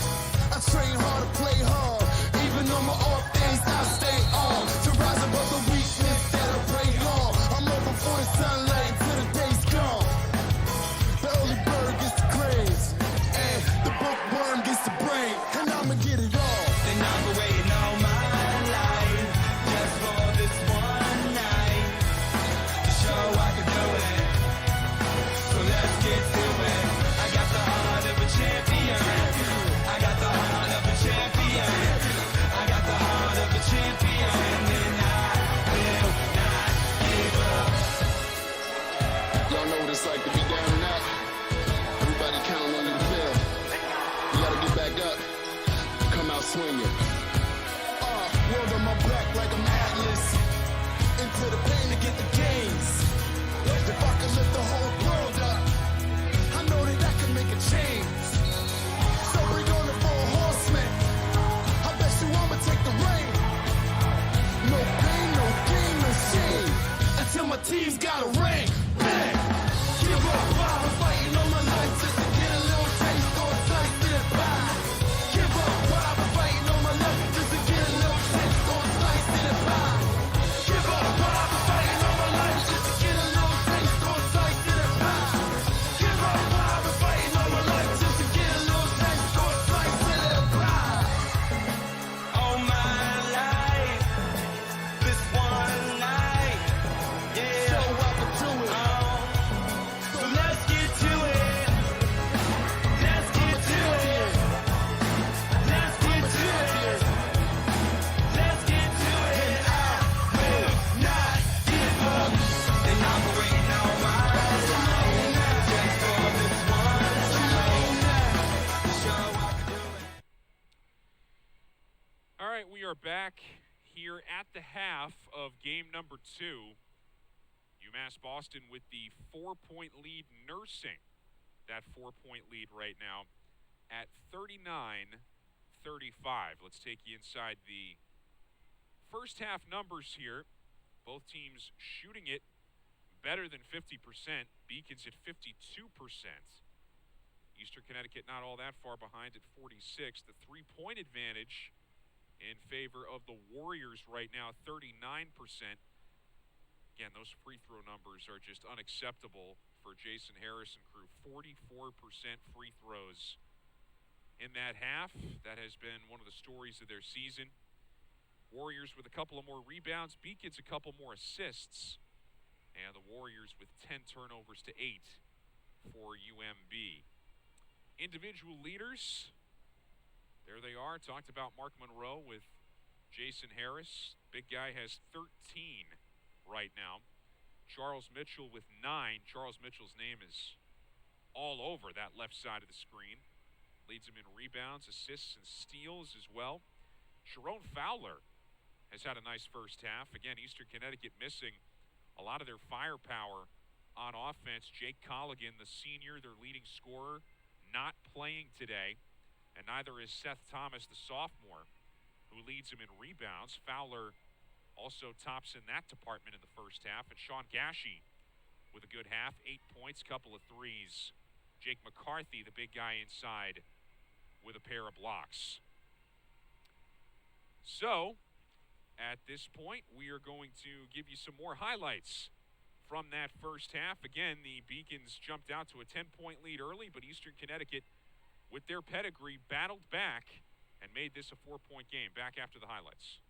swinging. World on my back like I'm Atlas. Into the pain to get the gains. If I could lift the whole world up, I know that I can make a change. So bring on the 4 horsemen. I bet you I'ma take the reign. No pain, no gain, no shame. Until my team's got a ring. Bang! Give up, I was fighting all my life just to get a little taste or a slice of the pie. Give up, I was fighting all my life just to get a little taste or a slice of the pie. Give up, I was fighting all my life just to get a little taste or a slice of the pie. Give up, I was fighting all my life just to get a little taste or a slice of the pie. All my life, this one night, yeah. So up to it. So let's get to it. Let's get to it. Let's get to it. Let's get to it. And I will not give up. And I'm waiting on my life. Just for this one night. Show I can do it. All right, we are back here at the half of game number 2. UMass Boston with the 4-point lead, nursing that 4-point lead right now at 39-35. Let's take you inside the first half numbers here. Both teams shooting it better than 50%. Beacons at 52%. Eastern Connecticut not all that far behind at 46. The 3-point advantage in favor of the Warriors right now, 39%. Again, those free throw numbers are just unacceptable for Jason Harris and crew. 44% free throws in that half. That has been one of the stories of their season. Warriors with a couple of more rebounds. Beacons a couple more assists. And the Warriors with 10 turnovers to 8 for UMB. Individual leaders, there they are. Talked about Mark Monroe with Jason Harris. Big guy has 13 right now. Charles Mitchell with 9. Charles Mitchell's name is all over that left side of the screen. Leads him in rebounds, assists, and steals as well. Sharon Fowler has had a nice first half. Again, Eastern Connecticut missing a lot of their firepower on offense. Jake Colligan, the senior, their leading scorer, not playing today. And neither is Seth Thomas, the sophomore, who leads him in rebounds. Fowler also tops in that department in the first half. And Sean Gashi with a good half, 8 points, couple of threes. Jake McCarthy, the big guy inside, with a pair of blocks. So, at this point, we are going to give you some more highlights from that first half. Again, the Beacons jumped out to a 10-point lead early, but Eastern Connecticut, with their pedigree, battled back and made this a 4-point game. Back after the highlights.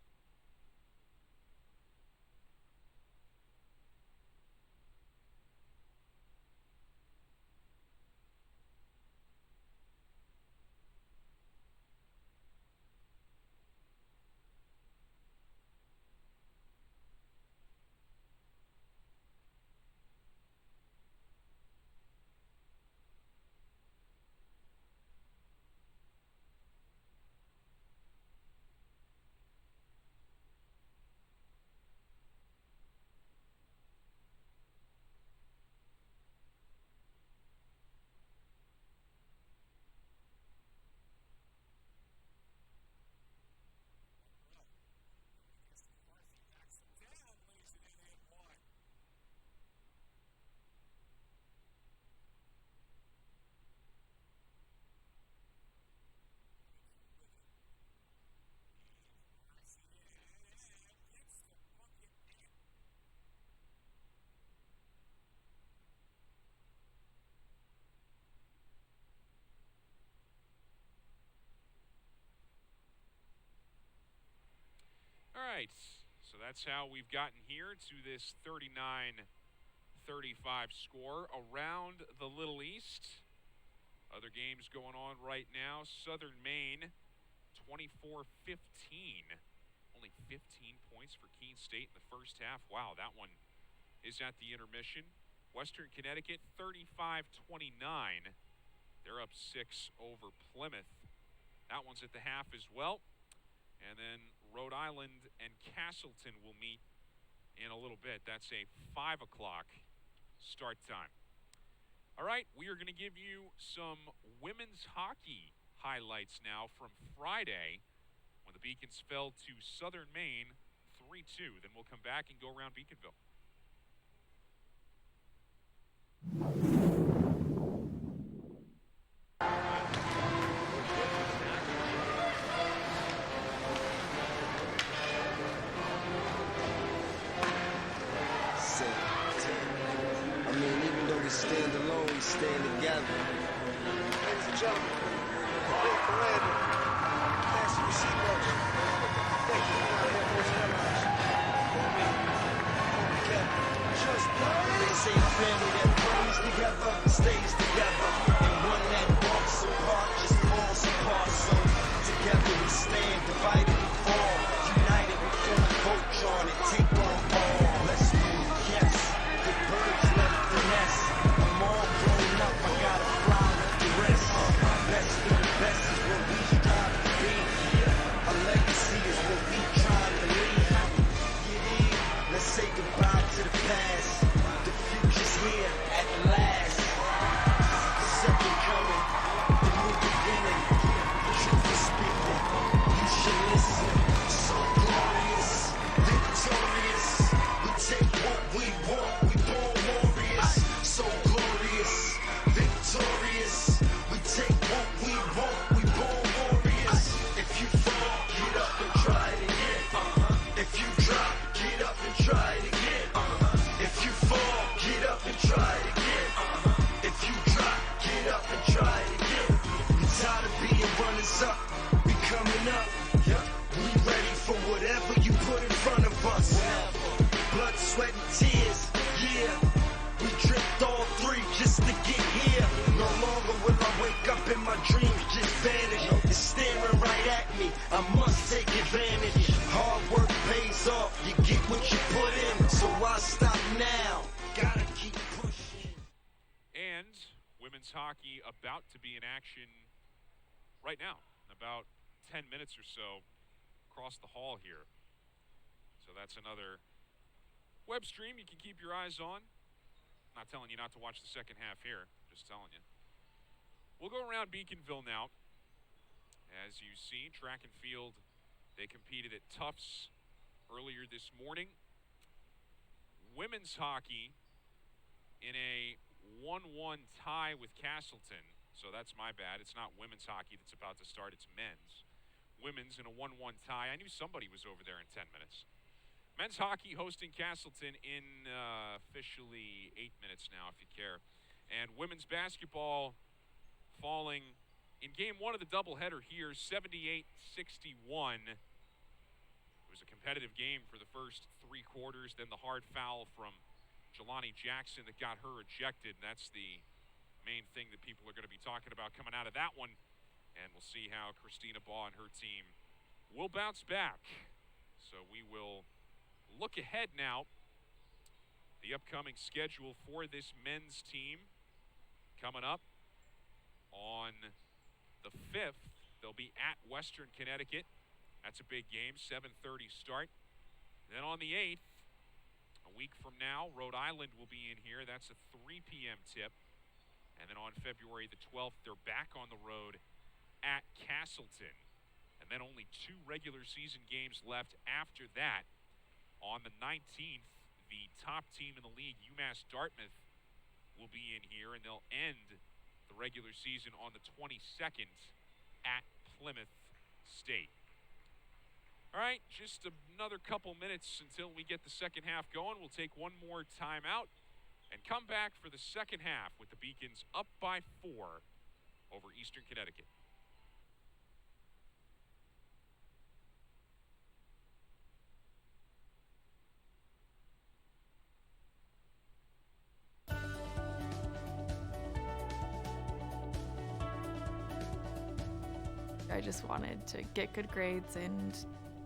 All right, so that's how we've gotten here to this 39-35 score around the Little East. Other games going on right now. Southern Maine, 24-15. Only 15 points for Keene State in the first half. Wow, that one is at the intermission. Western Connecticut, 35-29. They're up 6 over Plymouth. That one's at the half as well. And then Rhode Island and Castleton will meet in a little bit. That's a 5 o'clock start time. All right, we are going to give you some women's hockey highlights now from Friday when the Beacons fell to Southern Maine 3-2. Then we'll come back and go around Beaconville. I mean, even though we stand alone, we stand together. Ladies and gentlemen, Bill Commander, fasten your seatbelts. Thank you for Air Force Airlines. Trust me, they say a family that prays together, stays together, and one that walks apart just falls apart. So together we stand, divided we fall, united we form Voltron and take on all. Let's move, yes. The birds left the nest. I'm all grown up, I gotta fly with the rest. Best of the best is what we strive to be. A legacy is what we try to leave. Let's say goodbye to the past. The future's here at last. The second coming, the new beginning. The truth is speaking. You should listen. So glorious, victorious. We take what we want. We born warriors. So glorious, victorious. We take what we want. We born warriors. If you fall, get up and try it again. If you drop, get up and try it again. If you fall, get up and try it again. If you drop, get up and try it again. We tired of being runners up. We coming up. We ready for whatever you put in front of us. Blood, sweat, and tears. Yeah. We dripped all three just to get here. No longer will I wake up and my dreams just vanish. It's staring right at me. I must take advantage. Hard work pays off. You get what you put in. So why stop now? Gotta keep pushing. And women's hockey about to be in action right now. About 10 minutes or so across the hall here. So that's another web stream you can keep your eyes on. Not telling you not to watch the second half here. Just telling you. We'll go around Beaconville now. As you see, track and field, they competed at Tufts earlier this morning. Women's hockey in a 1-1 tie with Castleton. So that's my bad. It's not women's hockey that's about to start. It's men's. Women's in a 1-1 tie. I knew somebody was over there in 10 minutes. Men's hockey hosting Castleton in officially 8 minutes now, if you care. And women's basketball falling in game one of the doubleheader here, 78-61. It was a competitive game for the first 3 quarters. Then the hard foul from Jelani Jackson that got her ejected. And that's the main thing that people are going to be talking about coming out of that one. And we'll see how Christina Baugh and her team will bounce back. So we will look ahead now. The upcoming schedule for this men's team coming up on the 5th. They'll be at Western Connecticut. That's a big game, 7:30 start. Then on the 8th, a week from now, Rhode Island will be in here. That's a 3 p.m. tip. And then on February the 12th, they're back on the road at Castleton. And then only 2 regular season games left after that. On the 19th, the top team in the league, UMass Dartmouth, will be in here, and they'll end the regular season on the 22nd at Plymouth State. All right, just another couple minutes until we get the second half going. We'll take one more timeout and come back for the second half with the Beacons up by 4 over Eastern Connecticut. I just wanted to get good grades and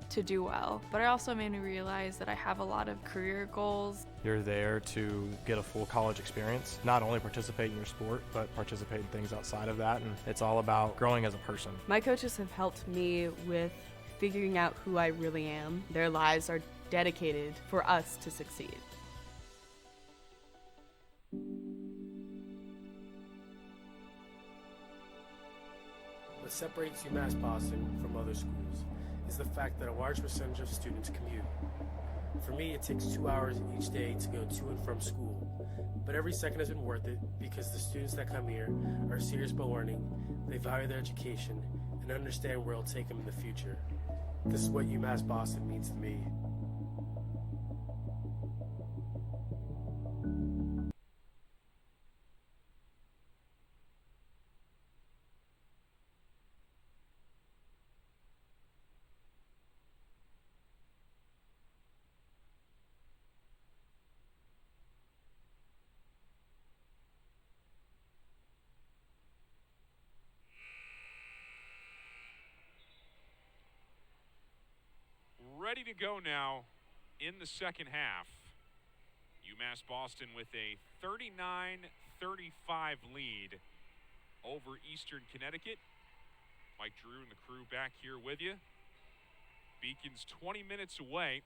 to do well. But it also made me realize that I have a lot of career goals. You're there to get a full college experience, not only participate in your sport, but participate in things outside of that. And it's all about growing as a person. My coaches have helped me with figuring out who I really am. Their lives are dedicated for us to succeed. What separates UMass Boston from other schools is the fact that a large percentage of students commute. For me, it takes 2 hours each day to go to and from school, but every second has been worth it because the students that come here are serious about learning, they value their education, and understand where it'll take them in the future. This is what UMass Boston means to me. Ready to go now in the second half. UMass Boston with a 39-35 lead over Eastern Connecticut. Mike Drew and the crew back here with you. Beacons 20 minutes away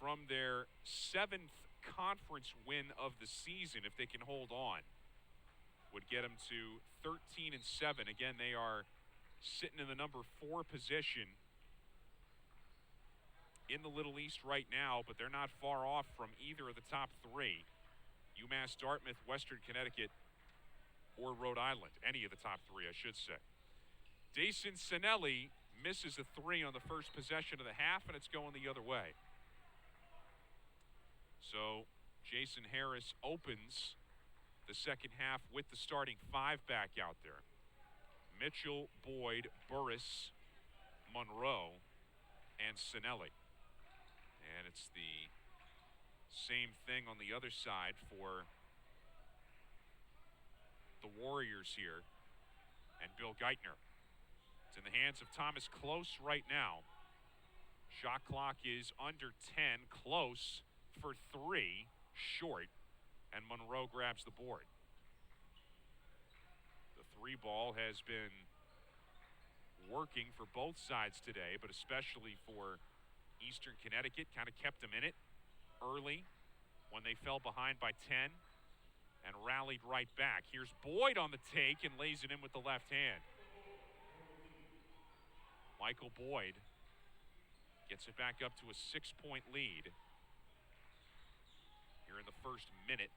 from their 7th conference win of the season. If they can hold on, would get them to 13-7. Again, they are sitting in the number 4 position in the Little East right now, but they're not far off from either of the top 3. UMass, Dartmouth, Western Connecticut, or Rhode Island. Any of the top 3, I should say. Dason Sinelli misses a 3 on the first possession of the half, and it's going the other way. So Jason Harris opens the second half with the starting 5 back out there. Mitchell, Boyd, Burris, Monroe, and Sinelli. And it's the same thing on the other side for the Warriors here and Bill Geithner. It's in the hands of Thomas Close right now. Shot clock is under 10. Close for 3, short, and Monroe grabs the board. The 3 ball has been working for both sides today, but especially for Eastern Connecticut. Kind of kept them in it early when they fell behind by 10 and rallied right back. Here's Boyd on the take and lays it in with the left hand. Michael Boyd gets it back up to a 6-point lead here in the first minute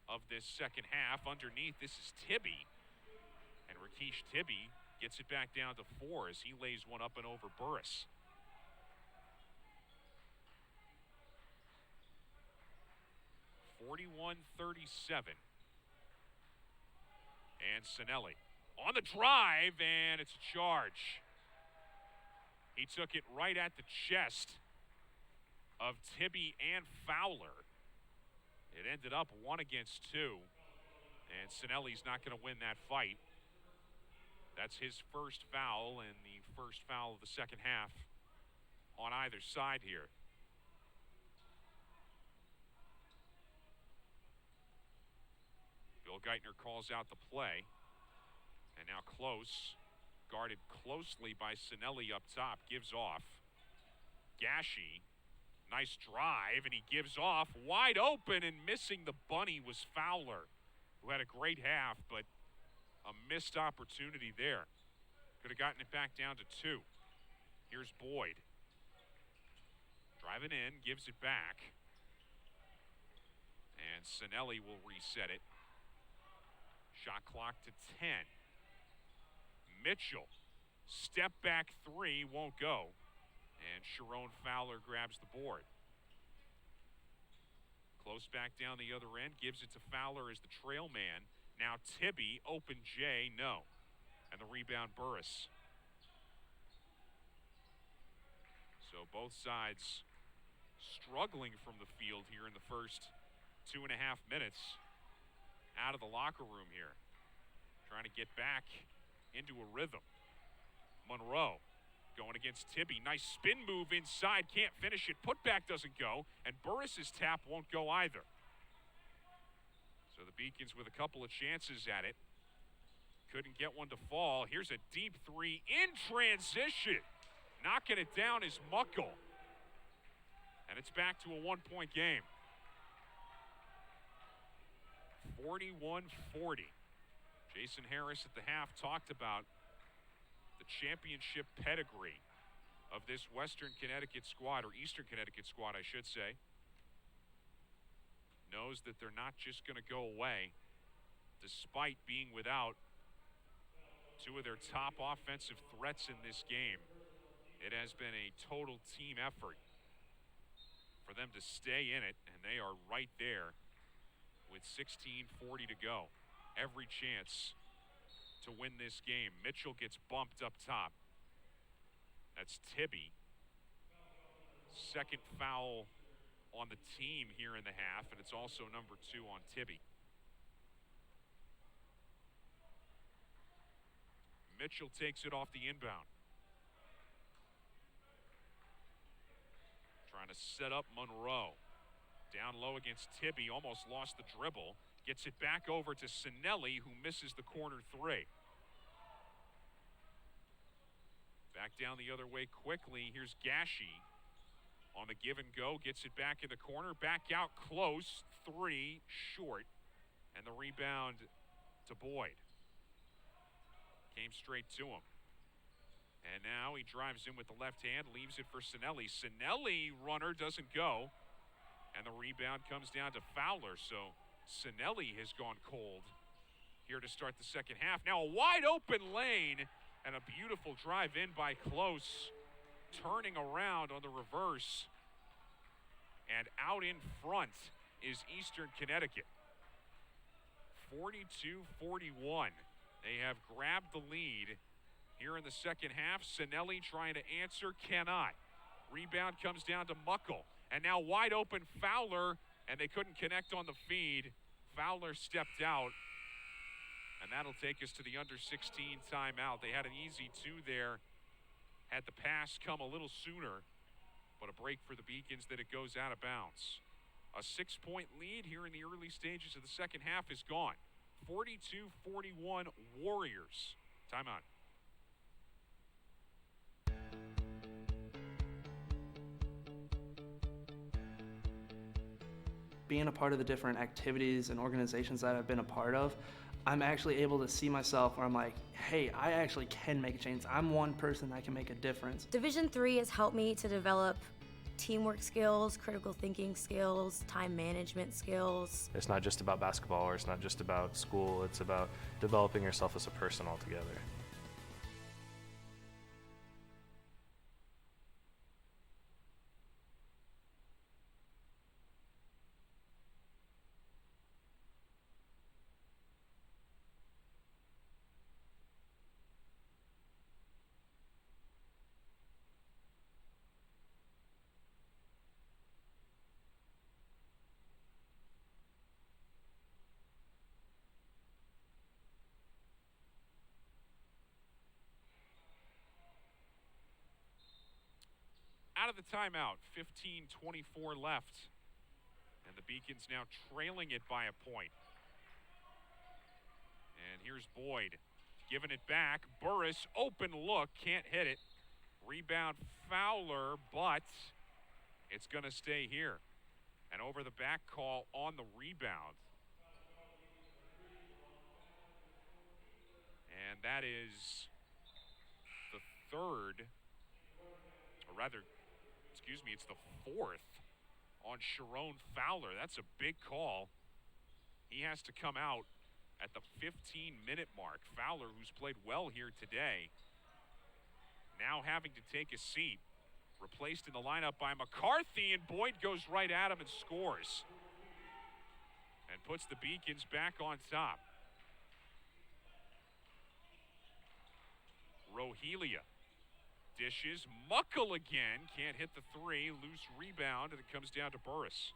of this second half. Underneath, this is Tibby, and Rakesh Tibby gets it back down to 4 as he lays one up and over Burris. 41-37. And Sinelli on the drive, and it's a charge. He took it right at the chest of Tibby and Fowler. It ended up 1 against 2, and Sinelli's not going to win that fight. That's his first foul and the first foul of the second half on either side here. Bill Geithner calls out the play. And now Close, guarded closely by Sinelli up top, gives off. Gashi, nice drive, and he gives off. Wide open, and missing the bunny was Fowler, who had a great half, but a missed opportunity there. Could have gotten it back down to 2. Here's Boyd. Driving in, gives it back. And Sinelli will reset it. Shot clock to 10. Mitchell, step back 3, won't go. And Sharon Fowler grabs the board. Close back down the other end, gives it to Fowler as the trail man. Now Tibby, open J, no. And the rebound Burris. So both sides struggling from the field here in the first 2.5 minutes. Out of the locker room here. Trying to get back into a rhythm. Monroe going against Tibby. Nice spin move inside. Can't finish it. Putback doesn't go. And Burris's tap won't go either. So the Beacons with a couple of chances at it. Couldn't get one to fall. Here's a deep 3 in transition. Knocking it down is Muckle. And it's back to a one-point game. 41-40. Jason Harris at the half talked about the championship pedigree of this Western Connecticut squad, or Eastern Connecticut squad, I should say. Knows that they're not just going to go away despite being without two of their top offensive threats in this game. It has been a total team effort for them to stay in it, and they are right there with 16:40 to go. Every chance to win this game. Mitchell gets bumped up top. That's Tibby. Second foul on the team here in the half, and it's also number 2 on Tibby. Mitchell takes it off the inbound. Trying to set up Monroe. Down low against Tibby, almost lost the dribble. Gets it back over to Sinelli, who misses the corner 3. Back down the other way quickly. Here's Gashi on the give and go. Gets it back in the corner. Back out close. 3 short. And the rebound to Boyd. Came straight to him. And now he drives in with the left hand. Leaves it for Sinelli. Sinelli runner doesn't go. And the rebound comes down to Fowler. So Sinelli has gone cold here to start the second half. Now a wide open lane and a beautiful drive in by Close. Turning around on the reverse. And out in front is Eastern Connecticut. 42-41. They have grabbed the lead here in the second half. Sinelli trying to answer, cannot. Rebound comes down to Muckle. And now wide open Fowler, and they couldn't connect on the feed. Fowler stepped out, and that'll take us to the under 16 timeout. They had an easy 2 there. Had the pass come a little sooner, but a break for the Beacons that it goes out of bounds. A 6-point lead here in the early stages of the second half is gone. 42-41 Warriors. Timeout. Being a part of the different activities and organizations that I've been a part of, I'm actually able to see myself where I'm like, hey, I actually can make a change. I'm one person that can make a difference. Division III has helped me to develop teamwork skills, critical thinking skills, time management skills. It's not just about basketball, or it's not just about school. It's about developing yourself as a person altogether. Out of the timeout, 15:24 left. And the Beacons now trailing it by a point. And here's Boyd giving it back. Burris, open look, can't hit it. Rebound Fowler, but it's going to stay here. And over the back call on the rebound. And that is the third, or rather, excuse me, it's the 4th on Sharon Fowler. That's a big call. He has to come out at the 15-minute mark. Fowler, who's played well here today, now having to take a seat. Replaced in the lineup by McCarthy, and Boyd goes right at him and scores. And puts the Beacons back on top. Rohelia dishes. Muckle again. Can't hit the 3. Loose rebound, and it comes down to Burris.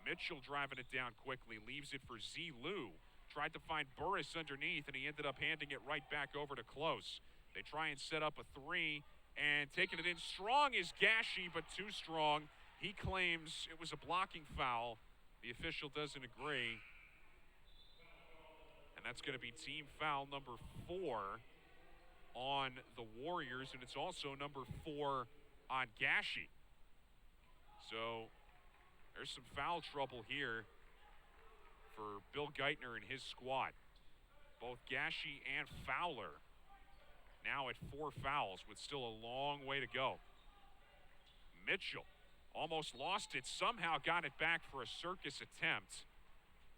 Mitchell driving it down quickly. Leaves it for Z. Lou. Tried to find Burris underneath, and he ended up handing it right back over to Close. They try and set up a 3, and taking it in strong is Gashi, but too strong. He claims it was a blocking foul. The official doesn't agree. And that's going to be team foul number 4 on the Warriors, and it's also number 4 on Gashi. So there's some foul trouble here for Bill Geithner and his squad. Both Gashi and Fowler now at 4 fouls with still a long way to go. Mitchell almost lost it, somehow got it back for a circus attempt,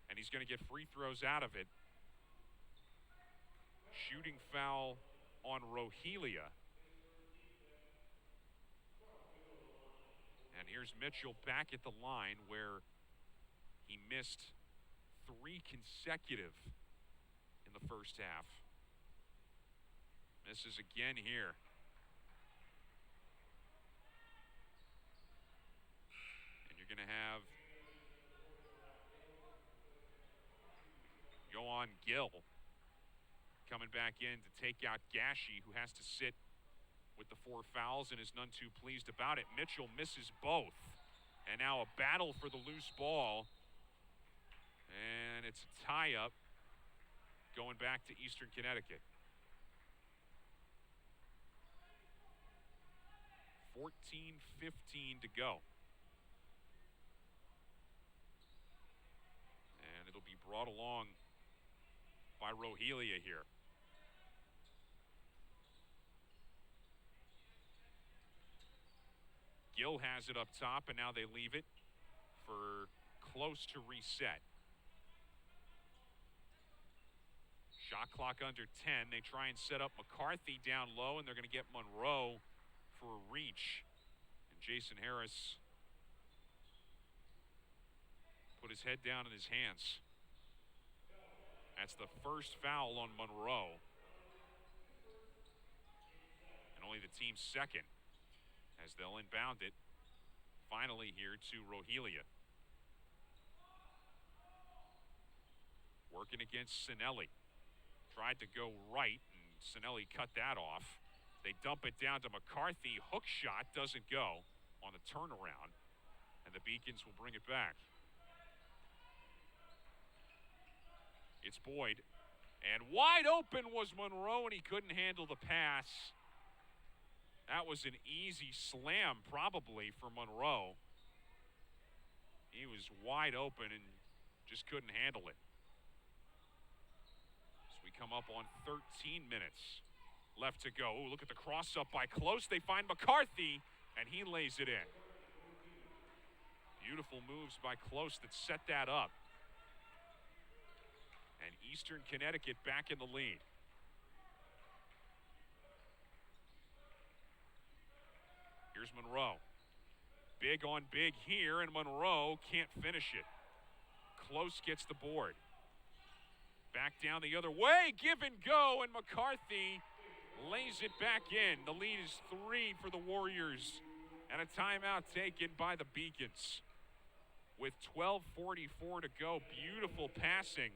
and he's going to get free throws out of it. Shooting foul on Rohelia. And here's Mitchell back at the line where he missed 3 consecutive in the first half. Misses again here. And you're going to have Yohan Gill coming back in to take out Gashi, who has to sit with the 4 fouls and is none too pleased about it. Mitchell misses both. And now a battle for the loose ball. And it's a tie-up going back to Eastern Connecticut. 14:15 to go. And it'll be brought along by Rohelia here. Gill has it up top, and now they leave it for close to reset. Shot clock under 10. They try and set up McCarthy down low, and they're going to get Monroe for a reach. And Jason Harris put his head down in his hands. That's the first foul on Monroe. And only the team's second, as they'll inbound it finally here to Rohelia. Working against Sinelli. Tried to go right, and Sinelli cut that off. They dump it down to McCarthy. Hook shot doesn't go on the turnaround, and the Beacons will bring it back. It's Boyd, and wide open was Monroe, and he couldn't handle the pass. That was an easy slam, probably, for Monroe. He was wide open and just couldn't handle it. So we come up on 13 minutes left to go. Ooh, look at the cross-up by Close. They find McCarthy, and he lays it in. Beautiful moves by Close that set that up. And Eastern Connecticut back in the lead. Here's Monroe. Big on big here, and Monroe can't finish it. Close gets the board. Back down the other way, give and go, and McCarthy lays it back in. The lead is 3 for the Warriors, and a timeout taken by the Beacons. With 12:44 to go, beautiful passing,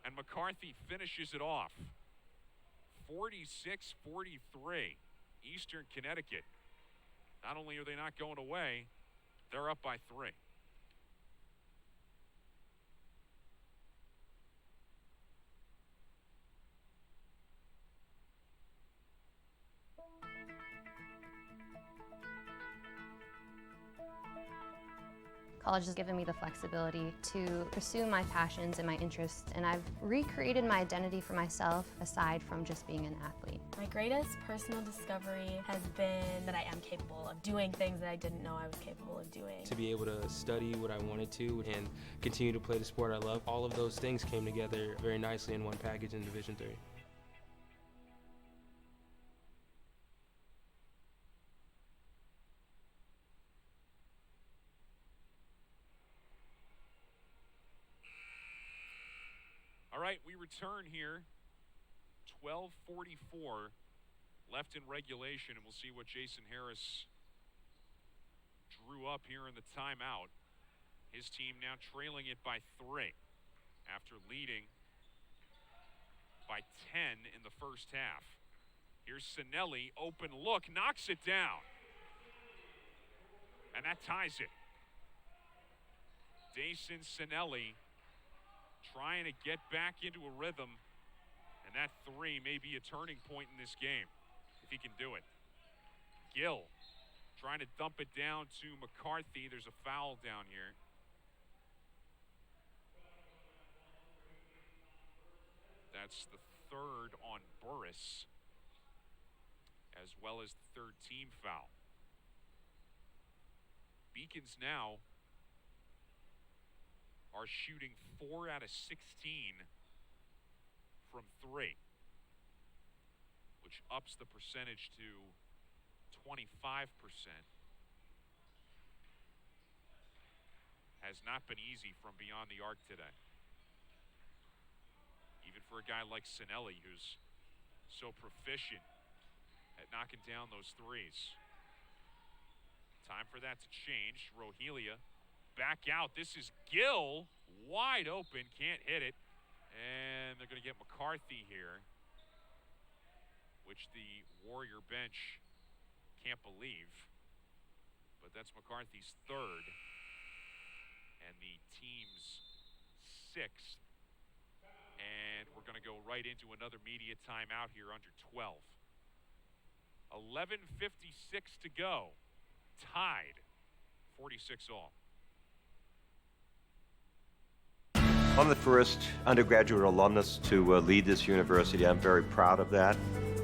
and McCarthy finishes it off. 46-43, Eastern Connecticut. Not only are they not going away, they're up by 3. College has given me the flexibility to pursue my passions and my interests, and I've recreated my identity for myself aside from just being an athlete. My greatest personal discovery has been that I am capable of doing things that I didn't know I was capable of doing. To be able to study what I wanted to and continue to play the sport I love, all of those things came together very nicely in one package in Division III. All right, we return here. 12:44 left in regulation, and we'll see what Jason Harris drew up here in the timeout. His team now trailing it by 3 after leading by 10 in the first half. Here's Sinelli, open look, knocks it down. And that ties it. Dason Sinelli trying to get back into a rhythm, and that 3 may be a turning point in this game. if he can do it. Gill trying to dump it down to McCarthy. There's a foul down here. That's the third on Burris, as well as the third team foul. Beacons now are shooting 4 out of 16 from 3, which ups the percentage to 25%. Has not been easy from beyond the arc today. Even for a guy like Sinelli, who's so proficient at knocking down those threes. Time for that to change. Rohelia back out. This is Gill, wide open, can't hit it. And they're going to get McCarthy here, which the Warrior bench can't believe. But that's McCarthy's third and the team's 6th. And we're going to go right into another media timeout here under 12. 11:56 to go. Tied 46 all. I'm the first undergraduate alumnus to lead this university. I'm very proud of that.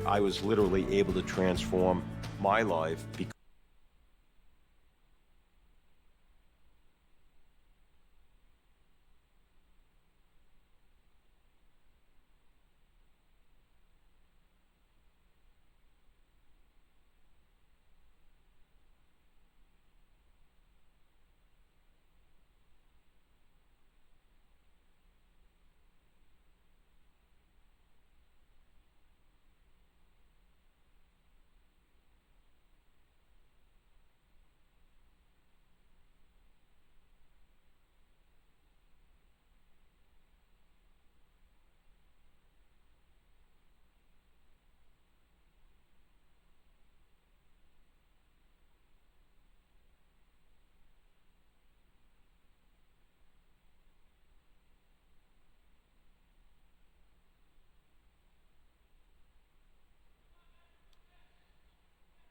I was literally able to transform my life because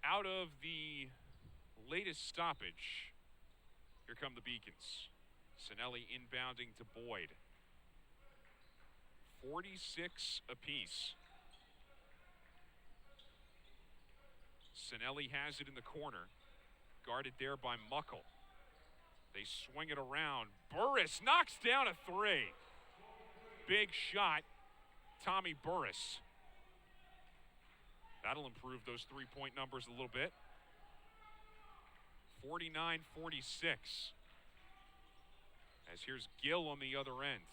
out of the latest stoppage, here come the Beacons. Sinelli inbounding to Boyd. 46 apiece. Sinelli has it in the corner, guarded there by Muckle. They swing it around. Burris knocks down a 3. Big shot, Tommy Burris. That'll improve those three-point numbers a little bit. 49-46. As here's Gill on the other end.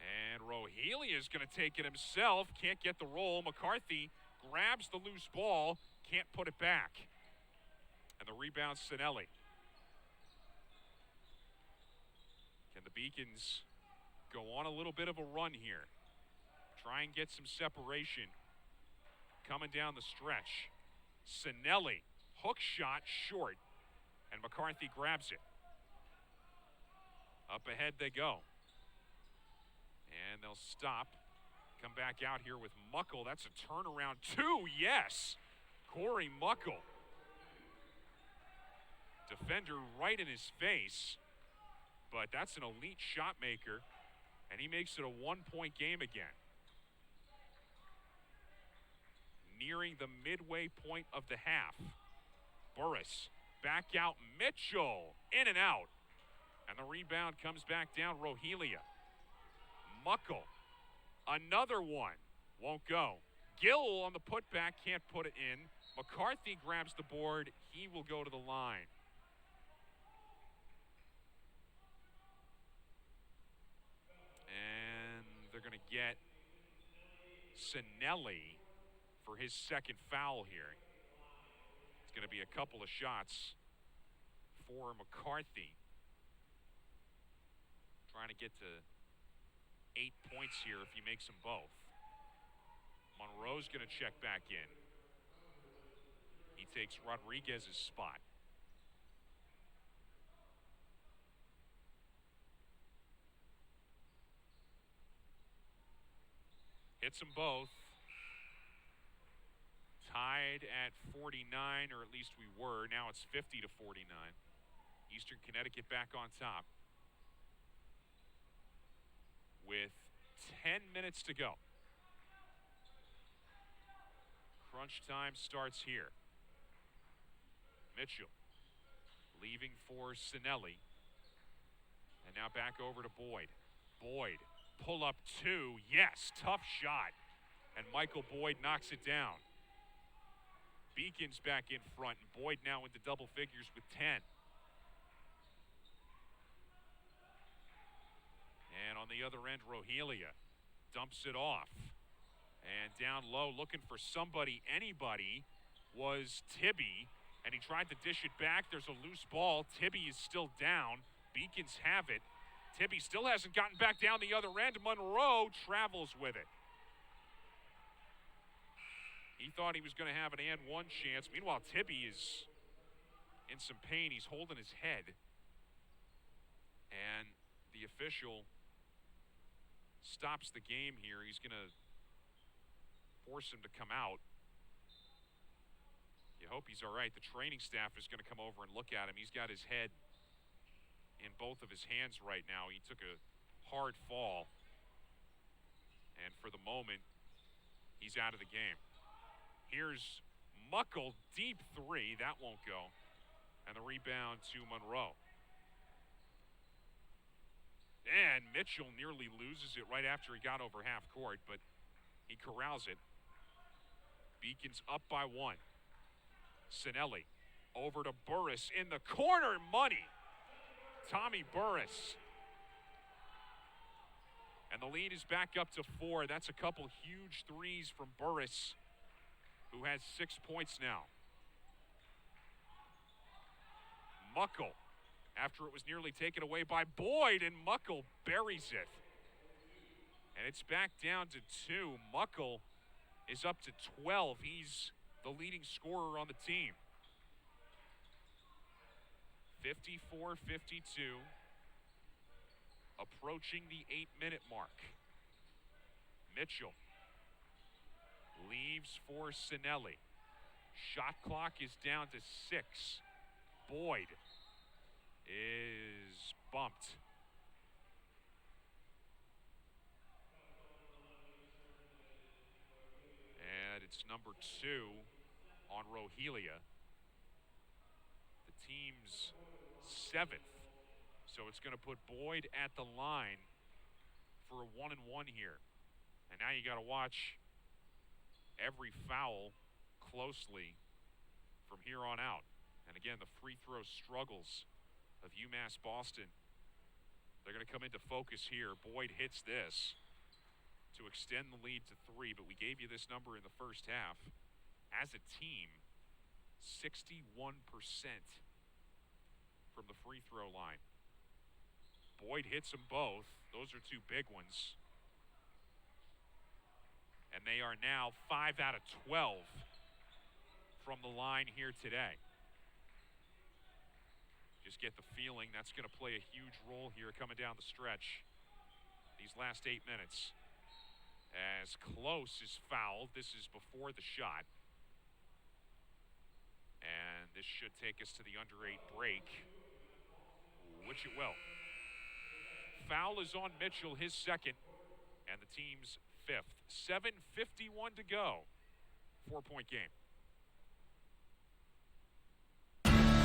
And Rohelia is going to take it himself. Can't get the roll. McCarthy grabs the loose ball. Can't put it back. And the rebound, Sinelli. Can the Beacons go on a little bit of a run here? Try and get some separation. Coming down the stretch. Sinelli, hook shot short. And McCarthy grabs it. Up ahead they go. And they'll stop. Come back out here with Muckle. That's a turnaround 2, yes. Corey Muckle. Defender right in his face. But that's an elite shot maker. And he makes it a 1-point game again. Nearing the midway point of the half. Burris back out. Mitchell in and out. And the rebound comes back down. Rohelia. Muckle. Another one. Won't go. Gill on the putback. Can't put it in. McCarthy grabs the board. He will go to the line. And they're going to get Sinelli for his second foul here. It's going to be a couple of shots for McCarthy. Trying to get to 8 points here if he makes them both. Monroe's going to check back in. He takes Rodriguez's spot. Hits them both. tied at 49, or at least we were. Now it's 50 to 49. Eastern Connecticut back on top with 10 minutes to go. Crunch time starts here. Mitchell leaving for Sinelli. And now back over to Boyd. Boyd, pull up two. Yes, tough shot. And Michael Boyd knocks it down. Beacon's back in front, and Boyd now into double figures with 10. And on the other end, Rohelia dumps it off. And down low, looking for somebody, anybody, was Tibby. And he tried to dish it back. There's a loose ball. Tibby is still down. Beacons have it. Tibby still hasn't gotten back down the other end. Monroe travels with it. He thought he was going to have an and one chance. Meanwhile, Tibby is in some pain. He's holding his head. And the official stops the game here. He's going to force him to come out. You hope he's all right. The training staff is going to come over and look at him. He's got his head in both of his hands right now. He took a hard fall. And for the moment, he's out of the game. Here's Muckle, deep three. That won't go. And the rebound to Monroe. And Mitchell nearly loses it right after he got over half court, but he corrals it. Beacons up by one. Sinelli over to Burris in the corner. Money. Tommy Burris. And the lead is back up to 4. That's a couple huge threes from Burris, who has 6 points now. Muckle, after it was nearly taken away by Boyd, and Muckle buries it. And it's back down to 2. Muckle is up to 12. He's the leading scorer on the team. 54-52. Approaching the 8-minute mark. Mitchell leaves for Sinelli. Shot clock is down to 6. Boyd is bumped. And it's number 2 on Rohelia. The team's 7th. So it's going to put Boyd at the line for a 1-and-1 here. And now you got to watch every foul closely from here on out. And again, the free throw struggles of UMass Boston. They're going to come into focus here. Boyd hits this to extend the lead to 3, but we gave you this number in the first half. As a team, 61% from the free throw line. Boyd hits them both. Those are 2 big ones. And they are now 5 out of 12 from the line here today. Just get the feeling that's going to play a huge role here coming down the stretch. These last 8 minutes. As Close is fouled. This is before the shot. And this should take us to the under 8 break, which it will. Foul is on Mitchell, his second, and the team's 5th. 7:51 to go. 4-point game.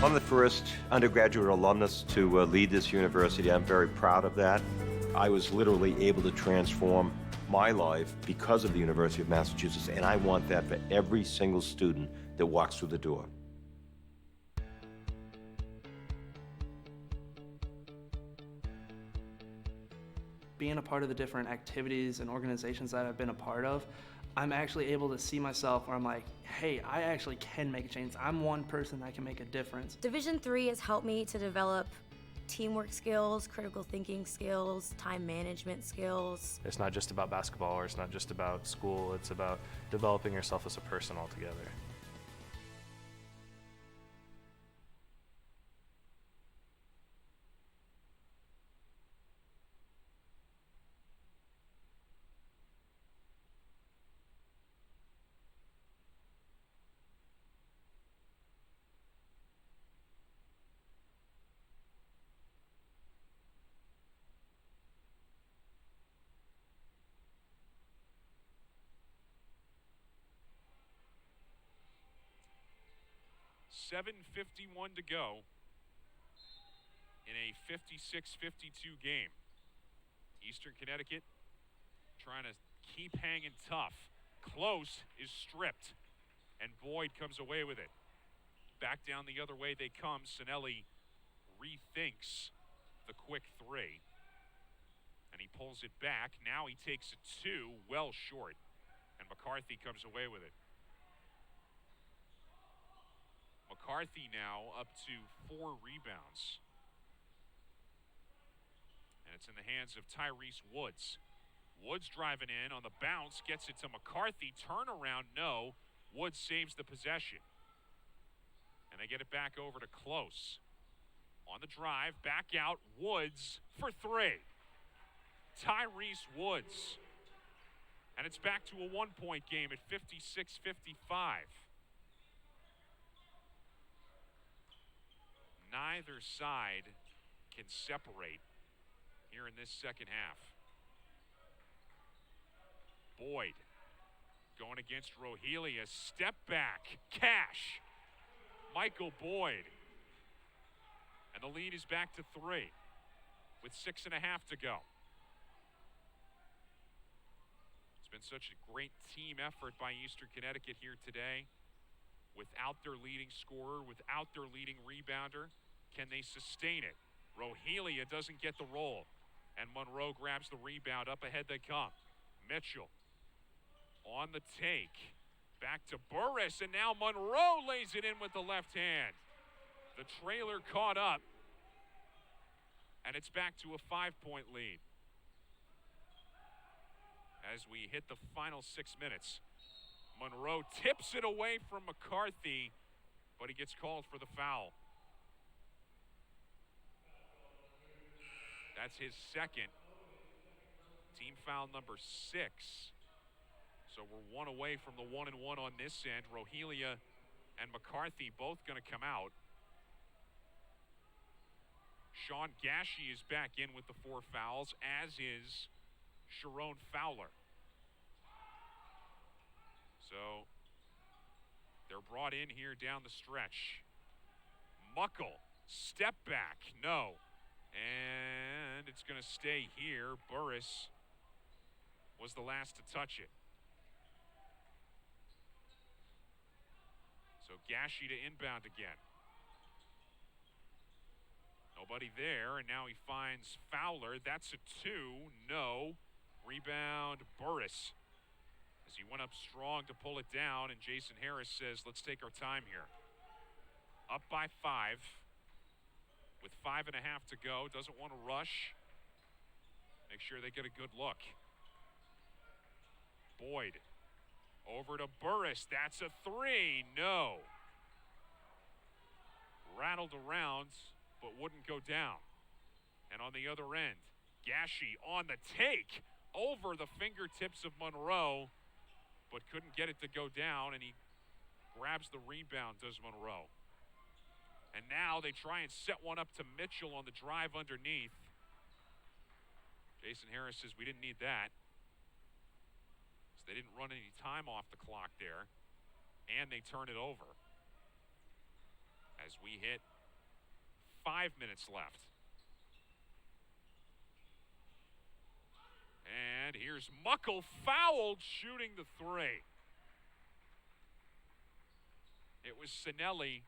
I'm the first undergraduate alumnus to lead this university. I'm very proud of that. I was literally able to transform my life because of the University of Massachusetts, and I want that for every single student that walks through the door. Being a part of the different activities and organizations that I've been a part of, I'm actually able to see myself where I'm like, hey, I actually can make a change. I'm one person that can make a difference. Division III has helped me to develop teamwork skills, critical thinking skills, time management skills. It's not just about basketball, or it's not just about school. It's about developing yourself as a person altogether. 7:51 to go in a 56-52 game. Eastern Connecticut trying to keep hanging tough. Close is stripped, and Boyd comes away with it. Back down the other way they come. Sinelli rethinks the quick three, and he pulls it back. Now he takes a two, well short, and McCarthy comes away with it. McCarthy now up to 4 rebounds. And it's in the hands of Tyrese Woods. Woods driving in on the bounce, gets it to McCarthy. Turnaround, no. Woods saves the possession. And they get it back over to Close. On the drive, back out, Woods for 3. Tyrese Woods. And it's back to a 1-point game at 56-55. Neither side can separate here in this second half. Boyd going against Rohelia. Step back. Cash. Michael Boyd. And the lead is back to 3 with 6.5 to go. It's been such a great team effort by Eastern Connecticut here today. Without their leading scorer, without their leading rebounder, can they sustain it? Rohelia doesn't get the roll, and Monroe grabs the rebound. Up ahead they come. Mitchell on the take. Back to Burris, and now Monroe lays it in with the left hand. The trailer caught up, and it's back to a 5-point lead. As we hit the final 6 minutes, Monroe tips it away from McCarthy, but he gets called for the foul. That's his second. Team foul number 6. So we're 1 away from the 1-1 on this end. Rohelia and McCarthy both going to come out. Sean Gashi is back in with the 4 fouls, as is Sharon Fowler. So they're brought in here down the stretch. Muckle, step back, no. And it's going to stay here. Burris was the last to touch it. So Gashi to inbound again. Nobody there, and now he finds Fowler. That's a 2, no. Rebound, Burris. As he went up strong to pull it down, and Jason Harris says, let's take our time here. Up by 5. With 5.5 to go, doesn't want to rush. Make sure they get a good look. Boyd over to Burris. That's a 3. No. Rattled around, but wouldn't go down. And on the other end, Gashi on the take over the fingertips of Monroe, but couldn't get it to go down, and he grabs the rebound, does Monroe. And now they try and set one up to Mitchell on the drive underneath. Jason Harris says we didn't need that. So they didn't run any time off the clock there. And they turn it over. As we hit 5 minutes left. And here's Muckle fouled, shooting the 3. It was Sinelli.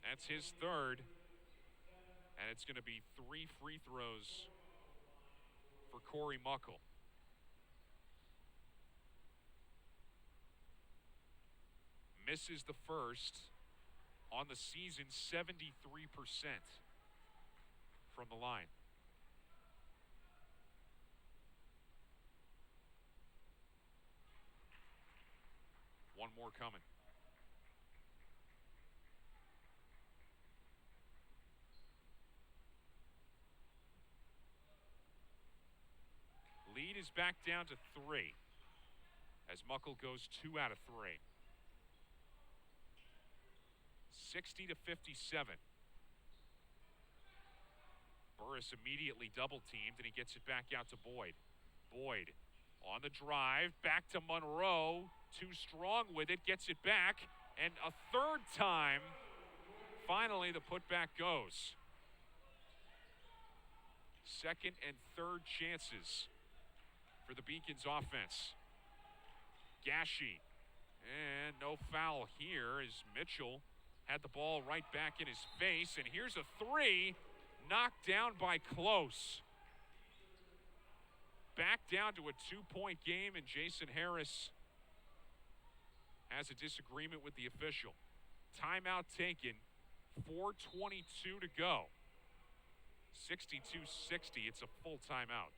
That's his 3rd. And it's going to be 3 free throws for Corey Muckle. Misses the first. On the season, 73% from the line. One more coming. Lead is back down to 3 as Muckle goes 2 out of 3. 60-57. Burris immediately double teamed, and he gets it back out to Boyd. Boyd on the drive, back to Monroe. Too strong with it, gets it back, and a third time, finally the putback goes. Second and third chances for the Beacons offense. Gashi, and no foul here as Mitchell had the ball right back in his face, and here's a three, knocked down by Close. Back down to a 2-point game, and Jason Harris has a disagreement with the official. Timeout taken, 4:22 to go. 62-60, it's a full timeout.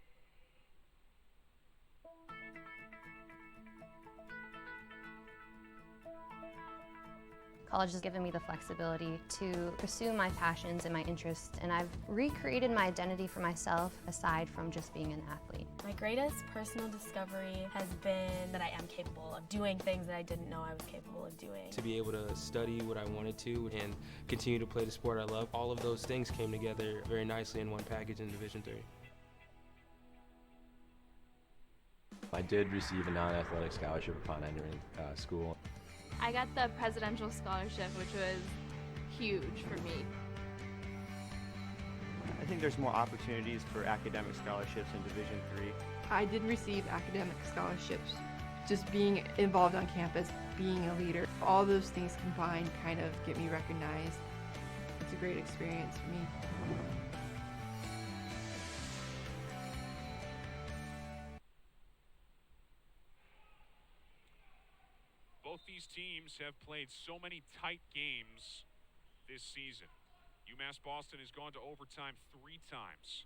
College has given me the flexibility to pursue my passions and my interests, and I've recreated my identity for myself aside from just being an athlete. My greatest personal discovery has been that I am capable of doing things that I didn't know I was capable of doing. To be able to study what I wanted to and continue to play the sport I love, all of those things came together very nicely in one package in Division III. I did receive a non-athletic scholarship upon entering school. I got the presidential scholarship, which was huge for me. I think there's more opportunities for academic scholarships in Division III. I did receive academic scholarships. Just being involved on campus, being a leader, all those things combined kind of get me recognized. It's a great experience for me. Both these teams have played so many tight games this season. UMass Boston has gone to overtime 3 times.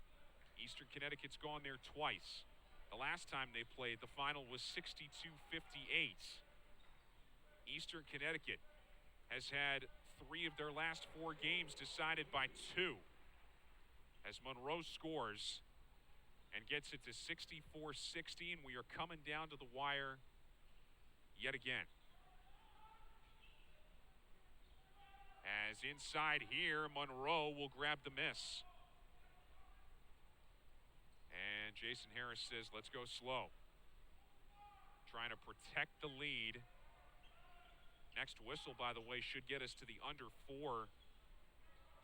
Eastern Connecticut's gone there twice. The last time they played, the final was 62-58. Eastern Connecticut has had 3 of their last 4 games decided by 2. As Monroe scores and gets it to 64-60, and we are coming down to the wire yet again. As inside here, Monroe will grab the miss. And Jason Harris says, let's go slow. Trying to protect the lead. Next whistle, by the way, should get us to the under 4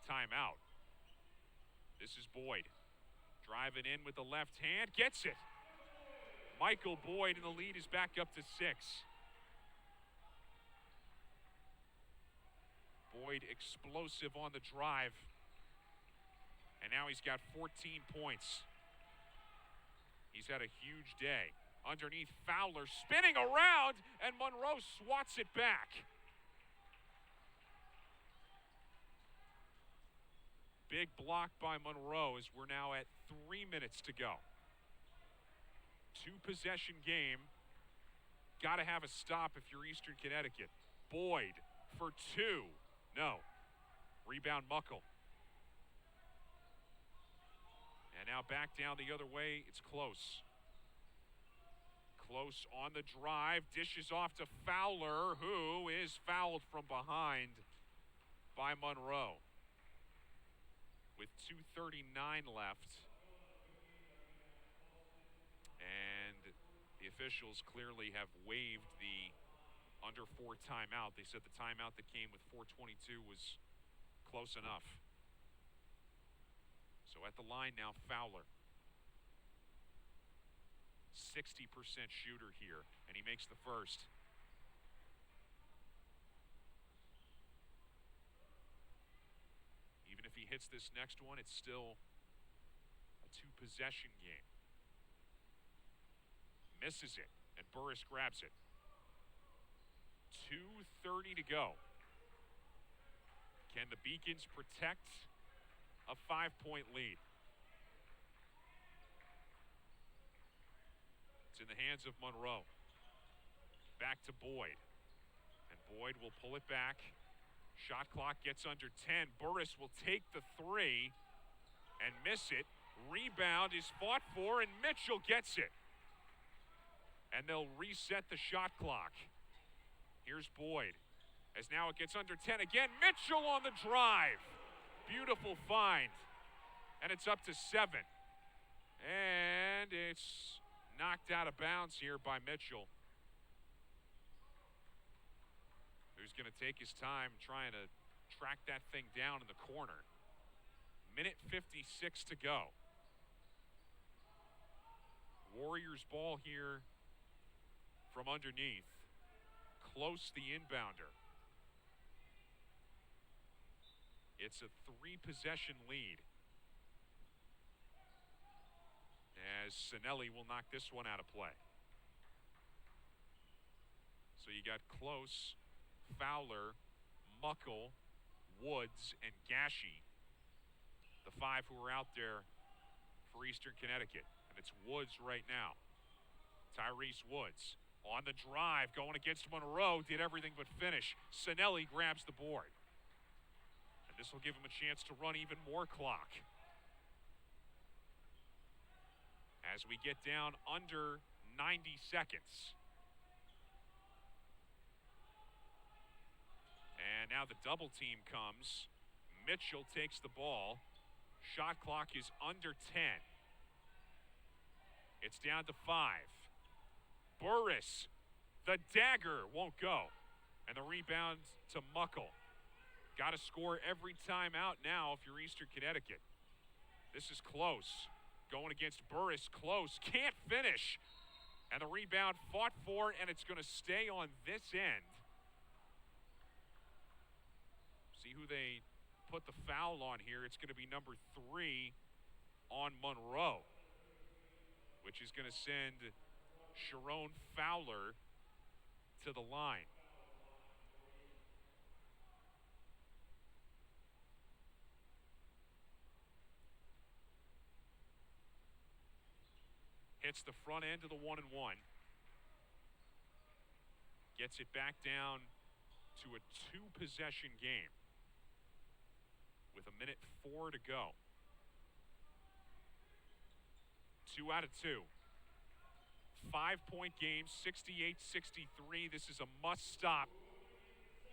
timeout. This is Boyd. Driving in with the left hand, gets it. Michael Boyd, and the lead is back up to 6. Boyd explosive on the drive. And now he's got 14 points. He's had a huge day. Underneath, Fowler spinning around, and Monroe swats it back. Big block by Monroe as we're now at 3 minutes to go. 2-possession game. Got to have a stop if you're Eastern Connecticut. Boyd for 2. No. Rebound Muckle. And now back down the other way. It's Close. Close on the drive. Dishes off to Fowler, who is fouled from behind by Monroe. With 2:39 left. And the officials clearly have waived the under 4 timeout. They said the timeout that came with 4:22 was close enough. So at the line now, Fowler. 60% shooter here, and he makes the first. Even if he hits this next one, it's still a 2-possession game. Misses it, and Burris grabs it. 2:30 to go. Can the Beacons protect a 5-point lead? It's in the hands of Monroe. Back to Boyd. And Boyd will pull it back. Shot clock gets under 10. Burris will take the 3 and miss it. Rebound is fought for, and Mitchell gets it. And they'll reset the shot clock. Here's Boyd, as now it gets under 10 again. Mitchell on the drive. Beautiful find. And it's up to 7. And it's knocked out of bounds here by Mitchell. was going to take his time trying to track that thing down in the corner. Minute 56 to go. Warriors ball here from underneath. Close the inbounder. It's a 3-possession lead. As Sinelli will knock this one out of play. So you got Close, Fowler, Muckle, Woods, and Gashi. The 5 who are out there for Eastern Connecticut. And it's Woods right now. Tyrese Woods on the drive, going against Monroe, did everything but finish. Sinelli grabs the board. And this will give him a chance to run even more clock. As we get down under 90 seconds. And now the double team comes. Mitchell takes the ball. Shot clock is under 10. It's down to 5. Burris, the dagger, won't go. And the rebound to Muckle. Got to score every time out now if you're Eastern Connecticut. This is Close. Going against Burris. Close, can't finish. And the rebound fought for, and it's going to stay on this end. See who they put the foul on here. It's going to be number 3 on Monroe, which is going to send Sharon Fowler to the line. Hits the front end of the 1-and-1. Gets it back down to a 2-possession game with a minute 4 to go. 2 out of 2. 5-point game, 68-63. This is a must-stop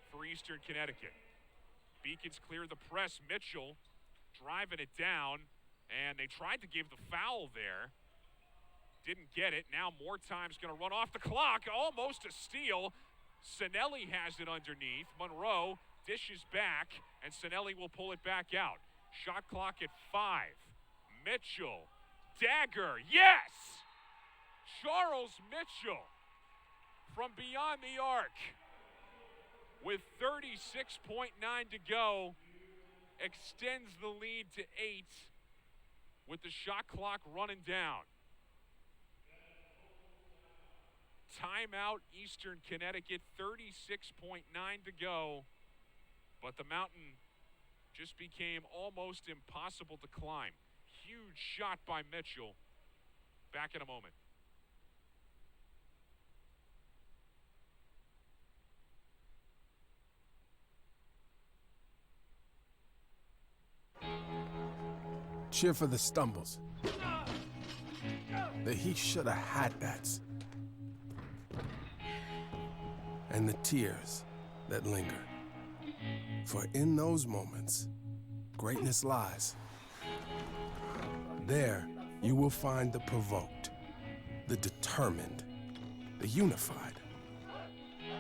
for Eastern Connecticut. Beacons clear the press. Mitchell driving it down, and they tried to give the foul there. Didn't get it. Now more time's going to run off the clock. Almost a steal. Sinelli has it underneath. Monroe dishes back, and Sinelli will pull it back out. Shot clock at 5. Mitchell. Dagger. Yes! Charles Mitchell from beyond the arc with 36.9 to go extends the lead to 8 with the shot clock running down. Timeout, Eastern Connecticut, 36.9 to go, but the mountain just became almost impossible to climb. Huge shot by Mitchell. Back in a moment. Cheer for the stumbles. The he shoulda had that's. And the tears that linger. For in those moments, greatness lies. There, you will find the provoked, the determined, the unified.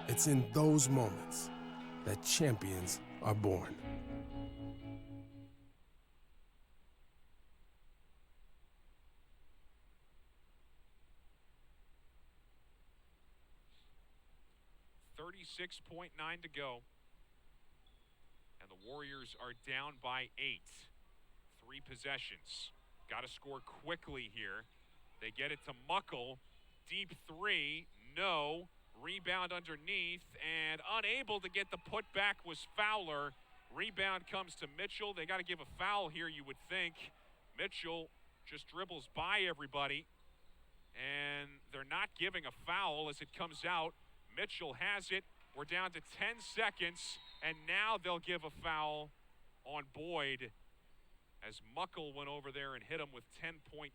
It's in those moments that champions are born. .9 to go. And the Warriors are down by 8. 3 possessions. Got to score quickly here. They get it to Muckle. Deep 3. No. Rebound underneath. And unable to get the putback was Fowler. Rebound comes to Mitchell. They got to give a foul here, you would think. Mitchell just dribbles by everybody. And they're not giving a foul as it comes out. Mitchell has it. We're down to 10 seconds, and now they'll give a foul on Boyd as Muckle went over there and hit him with 10.2.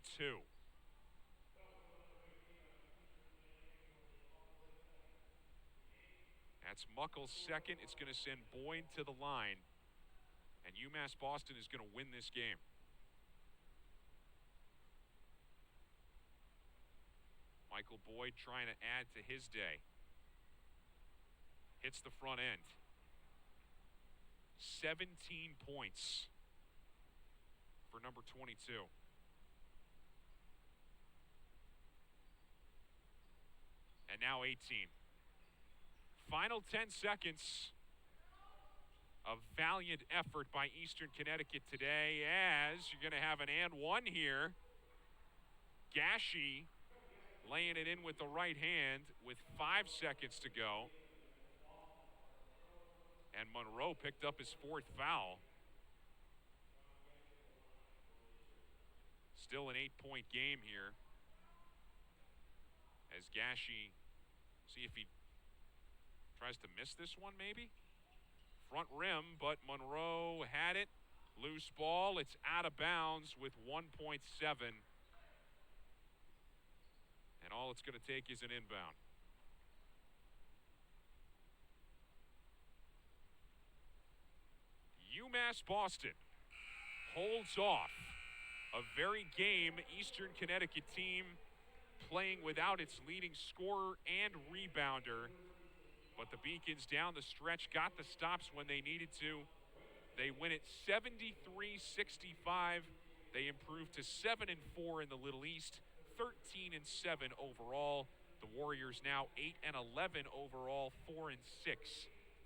That's Muckle's second. It's going to send Boyd to the line, and UMass Boston is going to win this game. Michael Boyd trying to add to his day. hits the front end. 17 points for number 22. And now 18. Final 10 seconds of valiant effort by Eastern Connecticut today, as you're going to have an and one here. Gashi laying it in with the right hand with 5 seconds to go. And Monroe picked up his 4th foul. Still an 8-point game here. As Gashi, see if he tries to miss this one maybe. Front rim, but Monroe had it. Loose ball, it's out of bounds with 1.7. And all it's going to take is an inbound. UMass Boston holds off a very game Eastern Connecticut team playing without its leading scorer and rebounder. But the Beacons down the stretch got the stops when they needed to. They win it 73-65. They improved to 7-4 in the Little East, 13-7 overall. The Warriors now 8-11 overall, 4-6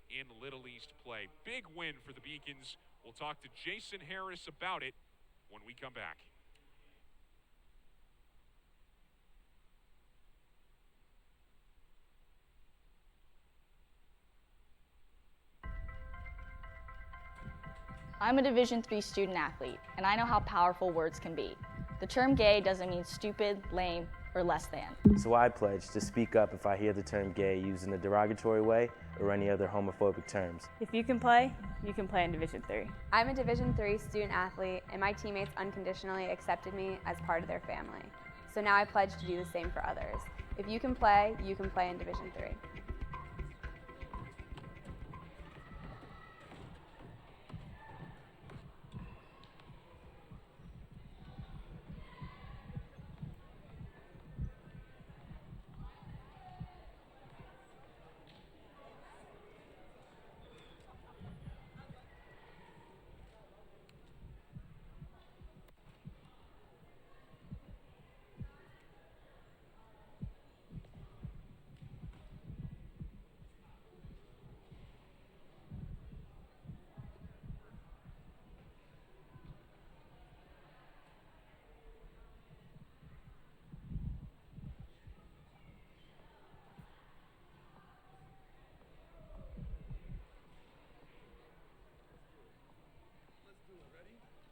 in Little East play. Big win for the Beacons. We'll talk to Jason Harris about it when we come back. I'm a Division III student athlete, and I know how powerful words can be. The term gay doesn't mean stupid, lame, or less than. So I pledge to speak up if I hear the term gay used in a derogatory way or any other homophobic terms. If you can play in Division III. I'm a Division III student athlete, and my teammates unconditionally accepted me as part of their family. So now I pledge to do the same for others. If you can play in Division III.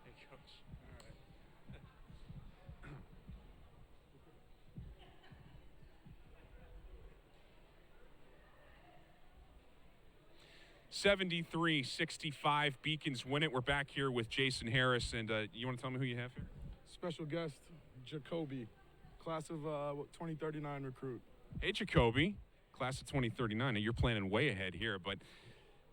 Hey, Coach. All right. 73-65, Beacons win it. We're back here with Jason Harris, and you want to tell me who you have here? Special guest, Jacoby, class of 2039 recruit. Hey, Jacoby, class of 2039. Now, you're planning way ahead here, but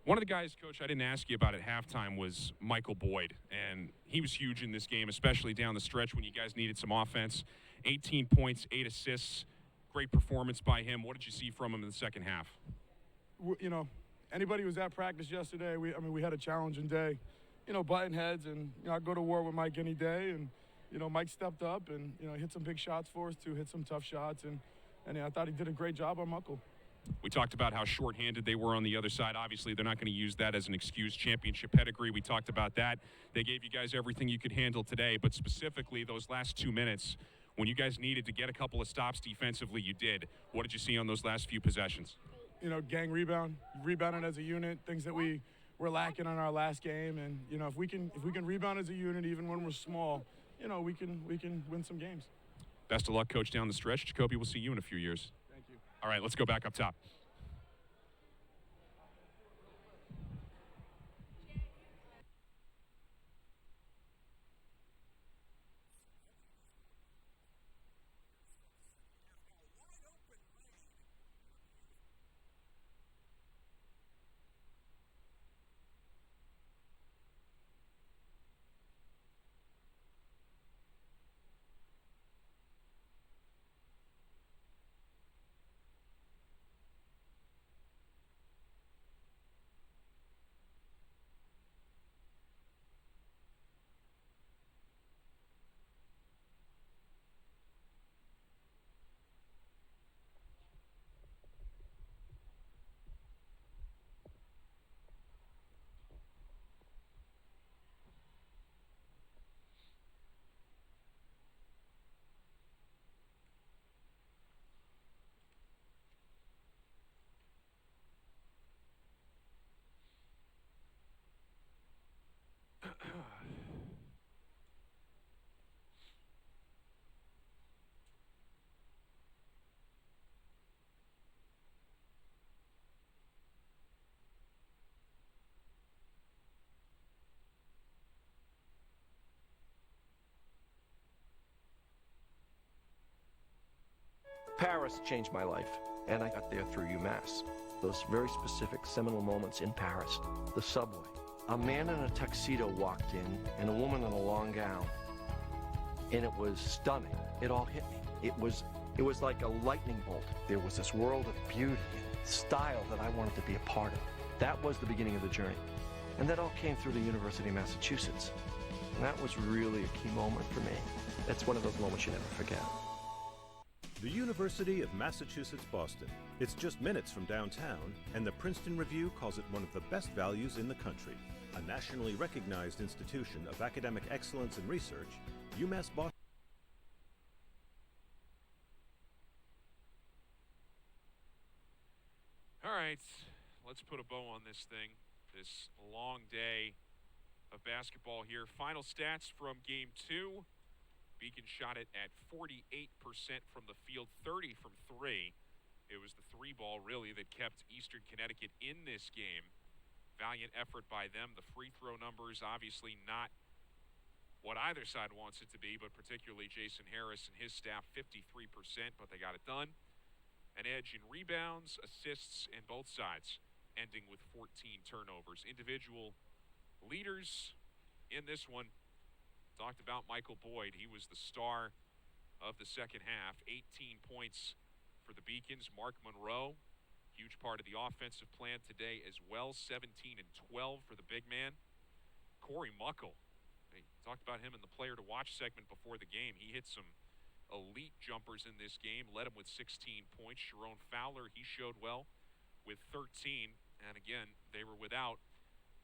one of the guys, Coach, I didn't ask you about at halftime was Michael Boyd, and he was huge in this game, especially down the stretch when you guys needed some offense. 18 points, 8 assists, great performance by him. What did you see from him in the second half? You know, anybody who was at practice yesterday, we had a challenging day. You know, button heads, and I go to war with Mike any day, and Mike stepped up and hit some big shots for us too, hit some tough shots, and I thought he did a great job on Muckle. We talked about how shorthanded they were on the other side. Obviously, they're not going to use that as an excuse. Championship pedigree, we talked about that. They gave you guys everything you could handle today, but specifically those last 2 minutes, when you guys needed to get a couple of stops defensively, you did. What did you see on those last few possessions? Gang rebounding as a unit, things that we were lacking on our last game, and if we can rebound as a unit, even when we're small, we can win some games. Best of luck, Coach, down the stretch. Jacoby, we'll see you in a few years. Thank you. All right, let's go back up top. Paris changed my life, and I got there through UMass. Those very specific seminal moments in Paris, the subway. A man in a tuxedo walked in, and a woman in a long gown. And it was stunning. It all hit me. It was like a lightning bolt. There was this world of beauty and style that I wanted to be a part of. That was the beginning of the journey. And that all came through the University of Massachusetts. And that was really a key moment for me. That's one of those moments you never forget. The University of Massachusetts Boston. It's just minutes from downtown, and the Princeton Review calls it one of the best values in the country. A nationally recognized institution of academic excellence and research, UMass Boston. All right, let's put a bow on this thing. This long day of basketball here. Final stats from Game 2. Beacon shot it at 48% from the field, 30 from 3. It was the 3-ball, really, that kept Eastern Connecticut in this game. Valiant effort by them. The free throw numbers, obviously not what either side wants it to be, but particularly Jason Harris and his staff, 53%, but they got it done. An edge in rebounds, assists, and both sides, ending with 14 turnovers. Individual leaders in this one. Talked about Michael Boyd. He was the star of the second half. 18 points for the Beacons. Mark Monroe, huge part of the offensive plan today as well. 17 and 12 for the big man. Corey Muckle. They talked about him in the player to watch segment before the game. He hit some elite jumpers in this game. Led him with 16 points. Sharon Fowler, he showed well with 13. And again, they were without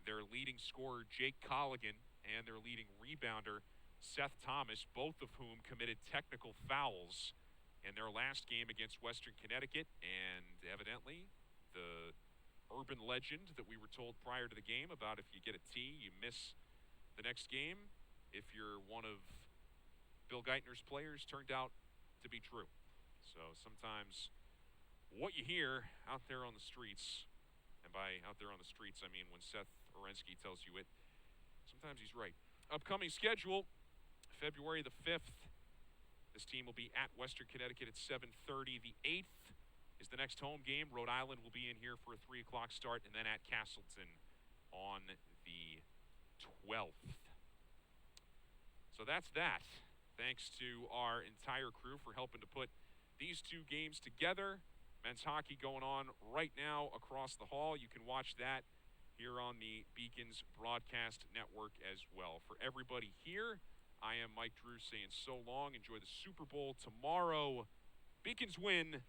their leading scorer, Jake Colligan, and their leading rebounder, Seth Thomas, both of whom committed technical fouls in their last game against Western Connecticut. And evidently, the urban legend that we were told prior to the game about if you get a T, you miss the next game, if you're one of Bill Geithner's players, turned out to be true. So sometimes what you hear out there on the streets, and by out there on the streets, I mean when Seth Orensky tells you it, sometimes he's right. Upcoming schedule, February the 5th. This team will be at Western Connecticut at 7:30. The 8th is the next home game. Rhode Island will be in here for a 3 o'clock start, and then at Castleton on the 12th. So that's that. Thanks to our entire crew for helping to put these two games together. Men's hockey going on right now across the hall. You can watch that here on the Beacons Broadcast Network as well. For everybody here, I am Mike Drew saying so long. Enjoy the Super Bowl tomorrow. Beacons win.